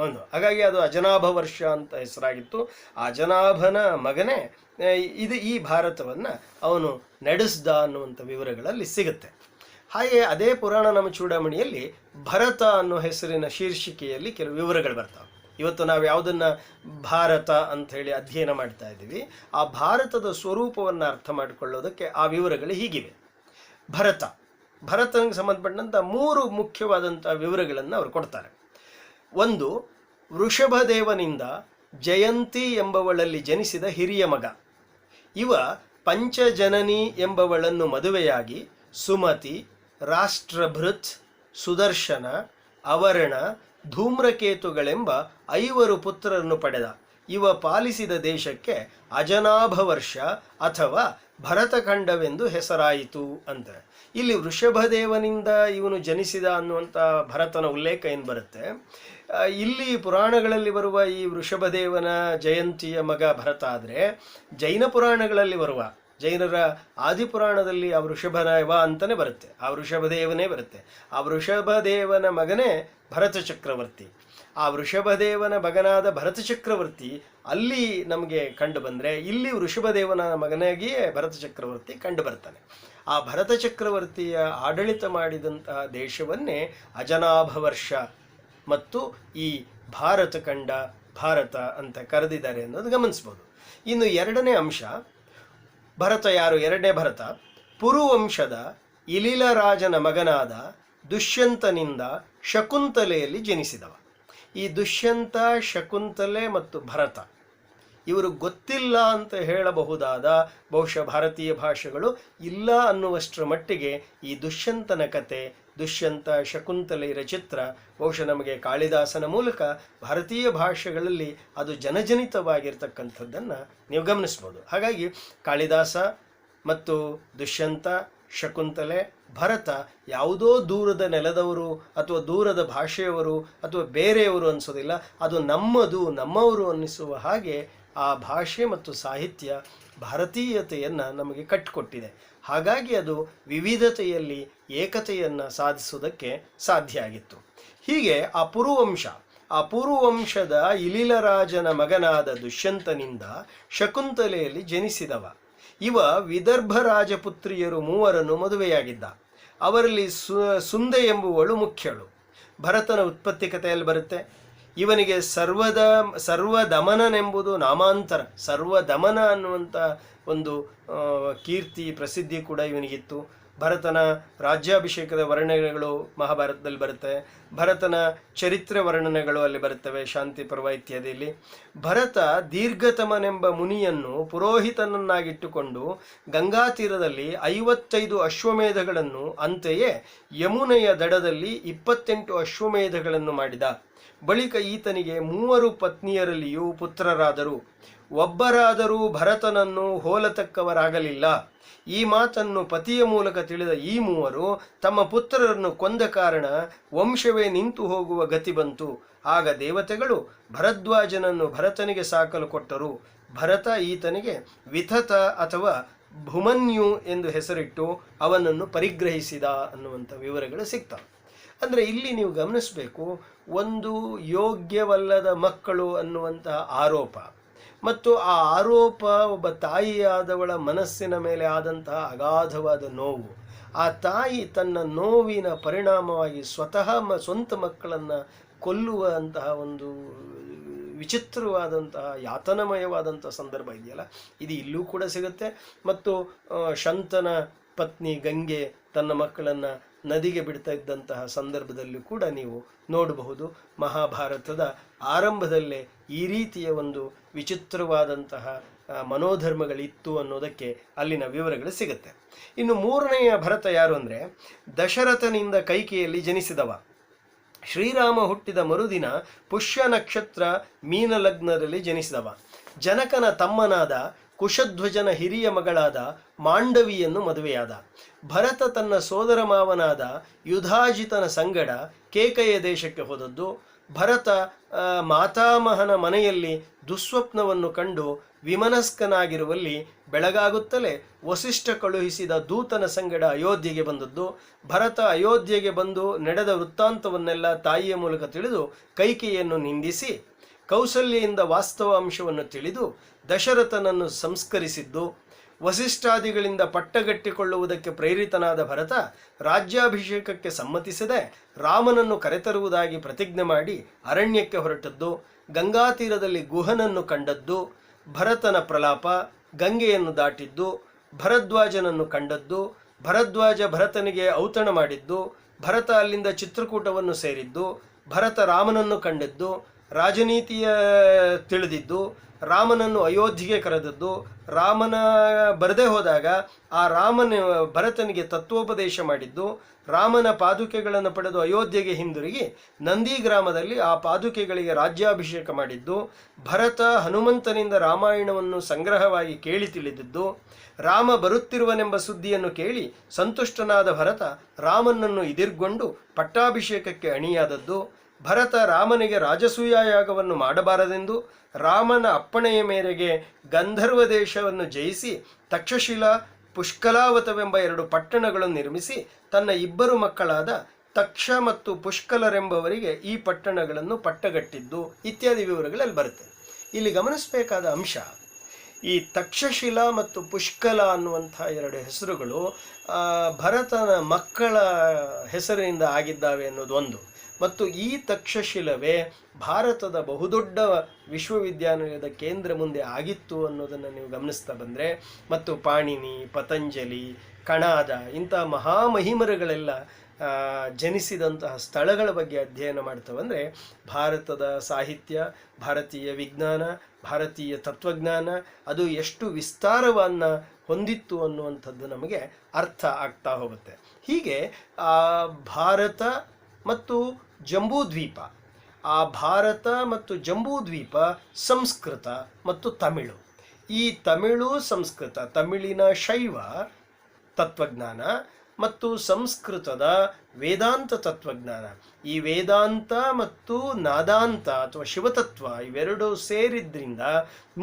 ಒಂದು, ಹಾಗಾಗಿ ಅದು ಅಜನಾಭ ವರ್ಷ ಅಂತ ಹೆಸರಾಗಿತ್ತು. ಆ ಅಜನಾಭನ ಮಗನೇ ಈ ಭಾರತವನ್ನು ಅವನು ನಡೆಸ್ದ ಅನ್ನುವಂಥ ವಿವರಗಳಲ್ಲಿ ಸಿಗುತ್ತೆ. ಹಾಗೆ ಅದೇ ಪುರಾಣ ನಮ್ಮ ಚೂಡಾಮಣಿಯಲ್ಲಿ ಭರತ ಅನ್ನೋ ಹೆಸರಿನ ಶೀರ್ಷಿಕೆಯಲ್ಲಿ ಕೆಲವು ವಿವರಗಳು ಬರ್ತಾವೆ. ಇವತ್ತು ನಾವು ಯಾವುದನ್ನು ಭಾರತ ಅಂಥೇಳಿ ಅಧ್ಯಯನ ಮಾಡ್ತಾ ಇದ್ದೀವಿ, ಆ ಭಾರತದ ಸ್ವರೂಪವನ್ನು ಅರ್ಥ ಮಾಡಿಕೊಳ್ಳೋದಕ್ಕೆ ಆ ವಿವರಗಳು ಹೀಗಿವೆ. ಭರತನಿಗೆ ಸಂಬಂಧಪಟ್ಟಂಥ 3 ಮುಖ್ಯವಾದಂಥ ವಿವರಗಳನ್ನು ಅವರು ಕೊಡ್ತಾರೆ. ಒಂದು, ವೃಷಭದೇವನಿಂದ ಜಯಂತಿ ಎಂಬವಳಲ್ಲಿ ಜನಿಸಿದ ಹಿರಿಯ ಮಗ. ಇವ ಪಂಚಜನನಿ ಎಂಬವಳನ್ನು ಮದುವೆಯಾಗಿ ಸುಮತಿ, ರಾಷ್ಟ್ರಭೃತ್, ಸುದರ್ಶನ, ಅವರ್ಣ, ಧೂಮ್ರಕೇತುಗಳೆಂಬ 5 ಪುತ್ರರನ್ನು ಪಡೆದ. ಇವ ಪಾಲಿಸಿದ ದೇಶಕ್ಕೆ ಅಜನಾಭ ವರ್ಷ ಅಥವಾ ಭರತಖಂಡವೆಂದು ಹೆಸರಾಯಿತು ಅಂತ. ಇಲ್ಲಿ ವೃಷಭದೇವನಿಂದ ಇವನು ಜನಿಸಿದ ಅನ್ನುವಂಥ ಭರತನ ಉಲ್ಲೇಖ ಏನು ಬರುತ್ತೆ, ಇಲ್ಲಿ ಪುರಾಣಗಳಲ್ಲಿ ಬರುವ ಈ ವೃಷಭದೇವನ ಜಯಂತಿಯ ಮಗ ಭರತ ಆದರೆ, ಜೈನ ಪುರಾಣಗಳಲ್ಲಿ ಬರುವ, ಜೈನರ ಆದಿಪುರಾಣದಲ್ಲಿ ಆ ವೃಷಭದೇವ ಅಂತಲೇ ಬರುತ್ತೆ, ಆ ವೃಷಭದೇವನೇ ಬರುತ್ತೆ. ಆ ವೃಷಭದೇವನ ಮಗನೇ ಭರತ ಚಕ್ರವರ್ತಿ. ಆ ವೃಷಭದೇವನ ಮಗನಾದ ಭರತ ಚಕ್ರವರ್ತಿ ಅಲ್ಲಿ ನಮಗೆ ಕಂಡು ಬಂದರೆ, ಇಲ್ಲಿ ವೃಷಭದೇವನ ಮಗನಾಗಿಯೇ ಭರತ ಚಕ್ರವರ್ತಿ ಕಂಡು ಬರ್ತಾನೆ. ಆ ಭರತ ಚಕ್ರವರ್ತಿಯ ಆಡಳಿತ ಮಾಡಿದಂತಹ ದೇಶವನ್ನೇ ಅಜನಾಭ ವರ್ಷ ಮತ್ತು ಈ ಭಾರತಖಂಡ, ಭಾರತ ಅಂತ ಕರೆದಿದ್ದಾರೆ ಅನ್ನೋದು ಗಮನಿಸ್ಬೋದು. ಇನ್ನು 2ನೇ ಅಂಶ, ಭರತ ಯಾರು? 2ನೇ ಭರತ ಪುರುವಂಶದ ಇಲಿಲರಾಜನ ಮಗನಾದ ದುಷ್ಯಂತನಿಂದ ಶಕುಂತಲೆಯಲ್ಲಿ ಜನಿಸಿದವ. ಈ ದುಷ್ಯಂತ, ಶಕುಂತಲೆ ಮತ್ತು ಭರತ ಇವರು ಗೊತ್ತಿಲ್ಲ ಅಂತ ಹೇಳಬಹುದಾದ ಬಹುಶಃ ಭಾರತೀಯ ಭಾಷೆಗಳು ಇಲ್ಲ ಅನ್ನುವಷ್ಟರ ಮಟ್ಟಿಗೆ ಈ ದುಷ್ಯಂತನ ಕತೆ, ದುಷ್ಯಂತ ಶಕುಂತಲೆಯರ ಚಿತ್ರ ಬಹುಶಃ ನಮಗೆ ಕಾಳಿದಾಸನ ಮೂಲಕ ಭಾರತೀಯ ಭಾಷೆಗಳಲ್ಲಿ ಅದು ಜನಜನಿತವಾಗಿರ್ತಕ್ಕಂಥದ್ದನ್ನು ನೀವು ಗಮನಿಸ್ಬೋದು. ಹಾಗಾಗಿ ಕಾಳಿದಾಸ ಮತ್ತು ದುಷ್ಯಂತ, ಶಕುಂತಲೆ, ಭರತ ಯಾವುದೋ ದೂರದ ನೆಲದವರು ಅಥವಾ ದೂರದ ಭಾಷೆಯವರು ಅಥವಾ ಬೇರೆಯವರು ಅನಿಸೋದಿಲ್ಲ, ಅದು ನಮ್ಮದು, ನಮ್ಮವರು ಅನ್ನಿಸುವ ಹಾಗೆ ಆ ಭಾಷೆ ಮತ್ತು ಸಾಹಿತ್ಯ ಭಾರತೀಯತೆಯನ್ನು ನಮಗೆ ಕಟ್ಟಿಕೊಟ್ಟಿದೆ. ಹಾಗಾಗಿ ಅದು ವಿವಿಧತೆಯಲ್ಲಿ ಏಕತೆಯನ್ನು ಸಾಧಿಸುವುದಕ್ಕೆ ಸಾಧ್ಯ ಆಗಿತ್ತು. ಹೀಗೆ ಆ ಪುರುವಂಶದ ಇಲಿಲರಾಜನ ಮಗನಾದ ದುಷ್ಯಂತನಿಂದ ಶಕುಂತಲೆಯಲ್ಲಿ ಜನಿಸಿದವ. ಇವ ವಿದರ್ಭ ರಾಜಪುತ್ರಿಯರು 3ರನ್ನು ಮದುವೆಯಾಗಿದ್ದ. ಅವರಲ್ಲಿ ಸುಂದೆ ಎಂಬುವಳು ಮುಖ್ಯಳು. ಭರತನ ಉತ್ಪತ್ತಿ ಕಥೆಯಲ್ಲಿ ಬರುತ್ತೆ. ಇವನಿಗೆ ಸರ್ವದಮನನೆಂಬುದು ನಾಮಾಂತರ. ಸರ್ವದಮನ ಅನ್ನುವಂಥ ಒಂದು ಕೀರ್ತಿ, ಪ್ರಸಿದ್ಧಿ ಕೂಡ ಇವನಿಗಿತ್ತು. ಭರತನ ರಾಜ್ಯಾಭಿಷೇಕದ ವರ್ಣನೆಗಳು ಮಹಾಭಾರತದಲ್ಲಿ ಬರುತ್ತೆ. ಭರತನ ಚರಿತ್ರೆ ವರ್ಣನೆಗಳು ಅಲ್ಲಿ ಬರುತ್ತವೆ, ಶಾಂತಿ ಪರ್ವ ಇತ್ಯಾದಿಯಲ್ಲಿ. ಭರತ ದೀರ್ಘತಮನೆಂಬ ಮುನಿಯನ್ನು ಪುರೋಹಿತನನ್ನಾಗಿಟ್ಟುಕೊಂಡು ಗಂಗಾ ತೀರದಲ್ಲಿ 55 ಅಶ್ವಮೇಧಗಳನ್ನು, ಅಂತೆಯೇ ಯಮುನೆಯ ದಡದಲ್ಲಿ 28 ಅಶ್ವಮೇಧಗಳನ್ನು ಮಾಡಿದ. ಬಳಿಕ ಈತನಿಗೆ 3 ಪತ್ನಿಯರಲ್ಲಿಯೂ ಪುತ್ರರಾದರು. ಒಬ್ಬರಾದರೂ ಭರತನನ್ನು ಹೋಲತಕ್ಕವರಾಗಲಿಲ್ಲ. ಈ ಮಾತನ್ನು ಪತಿಯ ಮೂಲಕ ತಿಳಿದ ಈ 3 ತಮ್ಮ ಪುತ್ರರನ್ನು ಕೊಂದ ಕಾರಣ ವಂಶವೇ ನಿಂತು ಹೋಗುವ ಗತಿ ಬಂತು. ಆಗ ದೇವತೆಗಳು ಭರದ್ವಾಜನನ್ನು ಭರತನಿಗೆ ಸಾಕಲು ಕೊಟ್ಟರು. ಭರತ ಈತನಿಗೆ ವಿಥತ ಅಥವಾ ಭುಮನ್ಯು ಎಂದು ಹೆಸರಿಟ್ಟು ಅವನನ್ನು ಪರಿಗ್ರಹಿಸಿದ ಅನ್ನುವಂಥ ವಿವರಗಳು ಸಿಗ್ತವೆ. ಅಂದರೆ ಇಲ್ಲಿ ನೀವು ಗಮನಿಸಬೇಕು, ಒಂದು ಯೋಗ್ಯವಲ್ಲದ ಮಕ್ಕಳು ಅನ್ನುವಂತಹ ಆರೋಪ ಮತ್ತು ಆ ಆರೋಪ ಒಬ್ಬ ತಾಯಿಯಾದವಳ ಮನಸ್ಸಿನ ಮೇಲೆ ಆದಂತಹ ಅಗಾಧವಾದ ನೋವು, ಆ ತಾಯಿ ತನ್ನ ನೋವಿನ ಪರಿಣಾಮವಾಗಿ ಸ್ವತಃ ಸ್ವಂತ ಮಕ್ಕಳನ್ನು ಕೊಲ್ಲುವಂತಹ ಒಂದು ವಿಚಿತ್ರವಾದಂತಹ ಯಾತನಮಯವಾದಂಥ ಸಂದರ್ಭ ಇದೆಯಲ್ಲ, ಇದು ಇಲ್ಲೂ ಕೂಡ ಸಿಗುತ್ತೆ. ಮತ್ತು ಶಂತನ ಪತ್ನಿ ಗಂಗೆ ತನ್ನ ಮಕ್ಕಳನ್ನು ನದಿಗೆ ಬಿಡ್ತಾ ಇದ್ದಂತಹ ಸಂದರ್ಭದಲ್ಲೂ ಕೂಡ ನೀವು ನೋಡಬಹುದು. ಮಹಾಭಾರತದ ಆರಂಭದಲ್ಲೇ ಈ ರೀತಿಯ ಒಂದು ವಿಚಿತ್ರವಾದಂತಹ ಮನೋಧರ್ಮಗಳಿತ್ತು ಅನ್ನೋದಕ್ಕೆ ಅಲ್ಲಿನ ವಿವರಗಳು ಸಿಗುತ್ತೆ. ಇನ್ನು ಮೂರನೆಯ ಭರತ ಯಾರು ಅಂದರೆ, ದಶರಥನಿಂದ ಕೈಕೆಯಲ್ಲಿ ಜನಿಸಿದವ. ಶ್ರೀರಾಮ ಹುಟ್ಟಿದ ಮರುದಿನ ಪುಷ್ಯ ನಕ್ಷತ್ರ ಮೀನ ಲಗ್ನದಲ್ಲಿ ಜನಿಸಿದವ. ಜನಕನ ತಮ್ಮನಾದ ಕುಶಧ್ವಜನ ಹಿರಿಯ ಮಗಳಾದ ಮಾಂಡವಿಯನ್ನು ಮದುವೆಯಾದ. ಭರತ ತನ್ನ ಸೋದರ ಮಾವನಾದ ಯುಧಾಜಿತನ ಸಂಗಡ ಕೇಕಯ ದೇಶಕ್ಕೆ ಹೋದದ್ದು. ಭರತ ಮಾತಾಮಹನ ಮನೆಯಲ್ಲಿ ದುಸ್ವಪ್ನವನ್ನು ಕಂಡು ವಿಮನಸ್ಕನಾಗಿರುವಲ್ಲಿ ಬೆಳಗಾಗುತ್ತಲೇ ವಸಿಷ್ಠ ಕಳುಹಿಸಿದ ದೂತನ ಸಂಗಡ ಅಯೋಧ್ಯೆಗೆ ಬಂದದ್ದು. ಭರತ ಅಯೋಧ್ಯೆಗೆ ಬಂದು ನಡೆದ ವೃತ್ತಾಂತವನ್ನೆಲ್ಲ ತಾಯಿಯ ಮೂಲಕ ತಿಳಿದು ಕೈಕೆಯನ್ನು ನಿಂದಿಸಿ ಕೌಸಲ್ಯೆಯಿಂದ ವಾಸ್ತವ ಅಂಶವನ್ನು ತಿಳಿದು ದಶರಥನನ್ನು ಸಂಸ್ಕರಿಸಿದ್ದು. ವಸಿಷ್ಠಾದಿಗಳಿಂದ ಪಟ್ಟಗಟ್ಟಿಕೊಳ್ಳುವುದಕ್ಕೆ ಪ್ರೇರಿತನಾದ ಭರತ ರಾಜ್ಯಾಭಿಷೇಕಕ್ಕೆ ಸಮ್ಮತಿಸದೆ ರಾಮನನ್ನು ಕರೆತರುವುದಾಗಿ ಪ್ರತಿಜ್ಞೆ ಮಾಡಿ ಅರಣ್ಯಕ್ಕೆ ಹೊರಟದ್ದು. ಗಂಗಾತೀರದಲ್ಲಿ ಗುಹನನ್ನು ಕಂಡದ್ದು. ಭರತನ ಪ್ರಲಾಪ, ಗಂಗೆಯನ್ನು ದಾಟಿದ್ದು, ಭರದ್ವಾಜನನ್ನು ಕಂಡದ್ದು, ಭರದ್ವಾಜ ಭರತನಿಗೆ ಔತಣ ಮಾಡಿದ್ದು, ಭರತ ಅಲ್ಲಿಂದ ಚಿತ್ರಕೂಟವನ್ನು ಸೇರಿದ್ದು, ಭರತ ರಾಮನನ್ನು ಕಂಡದ್ದು, ರಾಜನೀತಿಯ ತಿಳಿದಿದ್ದು, ರಾಮನನ್ನು ಅಯೋಧ್ಯೆಗೆ ಕರೆದದ್ದು, ರಾಮನ ಬರದೇ ಹೋದಾಗ ಆ ರಾಮನ ಭರತನಿಗೆ ತತ್ವೋಪದೇಶ ಮಾಡಿದ್ದು, ರಾಮನ ಪಾದುಕೆಗಳನ್ನು ಪಡೆದು ಅಯೋಧ್ಯೆಗೆ ಹಿಂದಿರುಗಿ ನಂದಿ ಗ್ರಾಮದಲ್ಲಿ ಆ ಪಾದುಕೆಗಳಿಗೆ ರಾಜ್ಯಾಭಿಷೇಕ ಮಾಡಿದ್ದು, ಭರತ ಹನುಮಂತನಿಂದ ರಾಮಾಯಣವನ್ನು ಸಂಗ್ರಹವಾಗಿ ಕೇಳಿ ತಿಳಿದಿದ್ದು, ರಾಮ ಬರುತ್ತಿರುವನೆಂಬ ಸುದ್ದಿಯನ್ನು ಕೇಳಿ ಸಂತುಷ್ಟನಾದ ಭರತ ರಾಮನನ್ನು ಎದುರುಗೊಂಡು ಪಟ್ಟಾಭಿಷೇಕಕ್ಕೆ ಅಣಿಯಾದದ್ದು, ಭರತ ರಾಮನಿಗೆ ರಾಜಸೂಯ ಯಾಗವನ್ನು ಮಾಡಬಾರದೆಂದು ರಾಮನ ಅಪ್ಪಣೆಯ ಮೇರೆಗೆ ಗಂಧರ್ವ ದೇಶವನ್ನು ಜಯಿಸಿ ತಕ್ಷಶಿಲಾ ಪುಷ್ಕಲಾವತವೆಂಬ 2 ಪಟ್ಟಣಗಳನ್ನು ನಿರ್ಮಿಸಿ ತನ್ನ 2 ಮಕ್ಕಳಾದ ತಕ್ಷ ಮತ್ತು ಪುಷ್ಕಲರೆಂಬವರಿಗೆ ಈ ಪಟ್ಟಣಗಳನ್ನು ಪಟ್ಟಗಟ್ಟಿದ್ದು ಇತ್ಯಾದಿ ವಿವರಗಳಲ್ಲಿ ಬರುತ್ತೆ. ಇಲ್ಲಿ ಗಮನಿಸಬೇಕಾದ ಅಂಶ, ಈ ತಕ್ಷಶಿಲಾ ಮತ್ತು ಪುಷ್ಕಲ ಅನ್ನುವಂಥ 2 ಹೆಸರುಗಳು ಭರತನ ಮಕ್ಕಳ ಹೆಸರಿನಿಂದ ಆಗಿದ್ದಾವೆ ಅನ್ನೋದು ಒಂದು. ಮತ್ತು ಈ ತಕ್ಷಶಿಲವೇ ಭಾರತದ ಬಹುದೊಡ್ಡ ವಿಶ್ವವಿದ್ಯಾನಿಲಯದ ಕೇಂದ್ರ ಮುಂದೆ ಆಗಿತ್ತು ಅನ್ನೋದನ್ನು ನೀವು ಗಮನಿಸ್ತಾ ಬಂದರೆ, ಮತ್ತು ಪಾಣಿನಿ, ಪತಂಜಲಿ, ಕಣಾದ ಇಂಥ ಮಹಾಮಹಿಮರುಗಳೆಲ್ಲ ಜನಿಸಿದಂತಹ ಸ್ಥಳಗಳ ಬಗ್ಗೆ ಅಧ್ಯಯನ ಮಾಡ್ತಾ ಬಂದರೆ ಭಾರತದ ಸಾಹಿತ್ಯ, ಭಾರತೀಯ ವಿಜ್ಞಾನ, ಭಾರತೀಯ ತತ್ವಜ್ಞಾನ ಅದು ಎಷ್ಟು ವಿಸ್ತಾರವನ್ನು ಹೊಂದಿತ್ತು ಅನ್ನುವಂಥದ್ದು ನಮಗೆ ಅರ್ಥ ಆಗ್ತಾ ಹೋಗುತ್ತೆ. ಹೀಗೆ ಭಾರತ ಮತ್ತು ಜಂಬೂದ್ವೀಪ, ಆ ಭಾರತ ಮತ್ತು ಜಂಬೂದ್ವೀಪ ಸಂಸ್ಕೃತ ಮತ್ತು ತಮಿಳು, ಈ ತಮಿಳು ಸಂಸ್ಕೃತ, ತಮಿಳಿನ ಶೈವ ತತ್ವಜ್ಞಾನ ಮತ್ತು ಸಂಸ್ಕೃತದ ವೇದಾಂತ ತತ್ವಜ್ಞಾನ, ಈ ವೇದಾಂತ ಮತ್ತು ನಾದಾಂತ ಅಥವಾ ಶಿವತತ್ವ ಇವೆರಡೂ ಸೇರಿದ್ರಿಂದ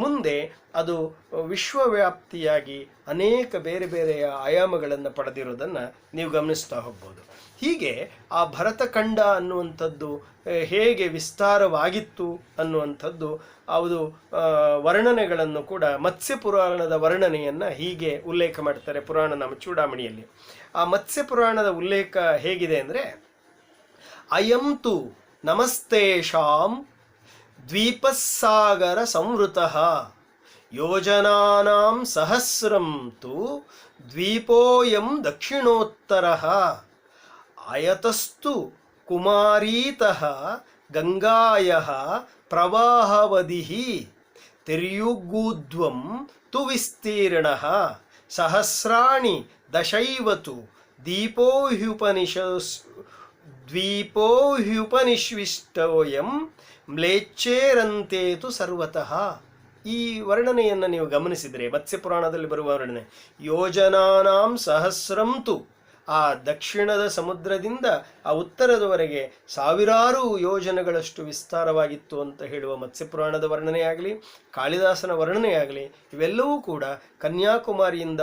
ಮುಂದೆ ಅದು ವಿಶ್ವವ್ಯಾಪ್ತಿಯಾಗಿ ಅನೇಕ ಬೇರೆ ಬೇರೆಯ ಆಯಾಮಗಳನ್ನು ಪಡೆದಿರೋದನ್ನು ನೀವು ಗಮನಿಸ್ತಾ ಹೋಗ್ಬೋದು. ಹೀಗೆ ಆ ಭರತಖಂಡ ಅನ್ನುವಂಥದ್ದು ಹೇಗೆ ವಿಸ್ತಾರವಾಗಿತ್ತು ಅನ್ನುವಂಥದ್ದು ಅದು ವರ್ಣನೆಗಳನ್ನು ಕೂಡ ಮತ್ಸ್ಯ ಪುರಾಣದ ವರ್ಣನೆಯನ್ನು ಹೀಗೆ ಉಲ್ಲೇಖ ಮಾಡ್ತಾರೆ ಪುರಾಣ ನಮ್ಮ ಚೂಡಾಮಣಿಯಲ್ಲಿ. ಆ ಮತ್ಸ್ಯ ಪುರಾಣದ ಉಲ್ಲೇಖ ಹೇಗಿದೆ ಅಂದರೆ, ಅಯಂತು ನಮಸ್ತೇಷಾಂ ದ್ವೀಪಸ್ಸಾಗರ ಸಂವೃತಃ ಯೋಜನಾನಾಂ ಸಹಸ್ರಂ ತು ದ್ವೀಪೋಯಂ ದಕ್ಷಿಣೋತ್ತರಃ ಅಯತಸ್ತು ಕುಮಾರೀತಃ ಗಂಗಾಯಃ ಪ್ರವಾಹವದಿಃ ತಿರ್ಯುಗೂಧ್ವಂ ತು ವಿಸ್ತೀರ್ಣಃ ಸಹಸ್ರಾಣಿ ದಶೈವತು ದ್ವೀಪೋಹ್ಯುಪನಿಶ್ವಿಷ್ಟೋಯಂ ಮ್ಲೇಚ್ಛೇರಂತೇತು ಸರ್ವತಃ. ಈ ವರ್ಣನೆಯನ್ನು ನೀವು ಗಮನಿಸಿದರೆ ಮತ್ಸ್ಯ ಪುರಾಣದಲ್ಲಿ ಬರುವ ವರ್ಣನೆ ಯೋಜನಾನಾಂ ಸಹಸ್ರಂತು, ಆ ದಕ್ಷಿಣದ ಸಮುದ್ರದಿಂದ ಆ ಉತ್ತರದವರೆಗೆ ಸಾವಿರಾರು ಯೋಜನೆಗಳಷ್ಟು ವಿಸ್ತಾರವಾಗಿತ್ತು ಅಂತ ಹೇಳುವ ಮತ್ಸ್ಯಪುರಾಣದ ವರ್ಣನೆಯಾಗಲಿ, ಕಾಳಿದಾಸನ ವರ್ಣನೆಯಾಗಲಿ, ಇವೆಲ್ಲವೂ ಕೂಡ ಕನ್ಯಾಕುಮಾರಿಯಿಂದ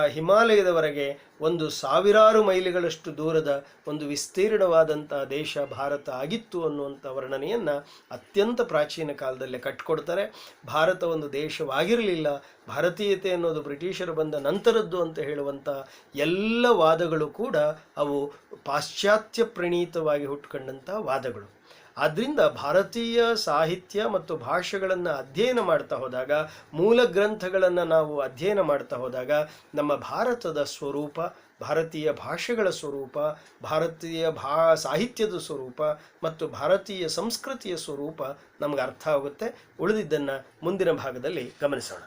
ಹಿಮಾಲಯದವರೆಗೆ ಒಂದು ಸಾವಿರಾರು ಮೈಲಿಗಳಷ್ಟು ದೂರದ ಒಂದು ವಿಸ್ತೀರ್ಣವಾದಂಥ ದೇಶ ಭಾರತ ಆಗಿತ್ತು ಅನ್ನುವಂಥ ವರ್ಣನೆಯನ್ನು ಅತ್ಯಂತ ಪ್ರಾಚೀನ ಕಾಲದಲ್ಲೇ ಕಟ್ಟಿಕೊಡ್ತಾರೆ. ಭಾರತ ಒಂದು ದೇಶವಾಗಿರಲಿಲ್ಲ, ಭಾರತೀಯತೆ ಅನ್ನೋದು ಬ್ರಿಟಿಷರು ಬಂದ ನಂತರದ್ದು ಅಂತ ಹೇಳುವಂಥ ಎಲ್ಲ ವಾದಗಳು ಕೂಡ ಅವು ಪಾಶ್ಚಾತ್ಯ ಪ್ರಣೀತವಾಗಿ ಹುಟ್ಕೊಂಡಂಥ ವಾದಗಳು. ಆದ್ದರಿಂದ ಭಾರತೀಯ ಸಾಹಿತ್ಯ ಮತ್ತು ಭಾಷೆಗಳನ್ನು ಅಧ್ಯಯನ ಮಾಡ್ತಾ ಹೋದಾಗ, ಮೂಲ ಗ್ರಂಥಗಳನ್ನು ನಾವು ಅಧ್ಯಯನ ಮಾಡ್ತಾ ಹೋದಾಗ ನಮ್ಮ ಭಾರತದ ಸ್ವರೂಪ, ಭಾರತೀಯ ಭಾಷೆಗಳ ಸ್ವರೂಪ, ಭಾರತೀಯ ಸಾಹಿತ್ಯದ ಸ್ವರೂಪ ಮತ್ತು ಭಾರತೀಯ ಸಂಸ್ಕೃತಿಯ ಸ್ವರೂಪ ನಮಗೆ ಅರ್ಥ ಆಗುತ್ತೆ. ಉಳಿದಿದ್ದನ್ನು ಮುಂದಿನ ಭಾಗದಲ್ಲಿ ಗಮನಿಸೋಣ.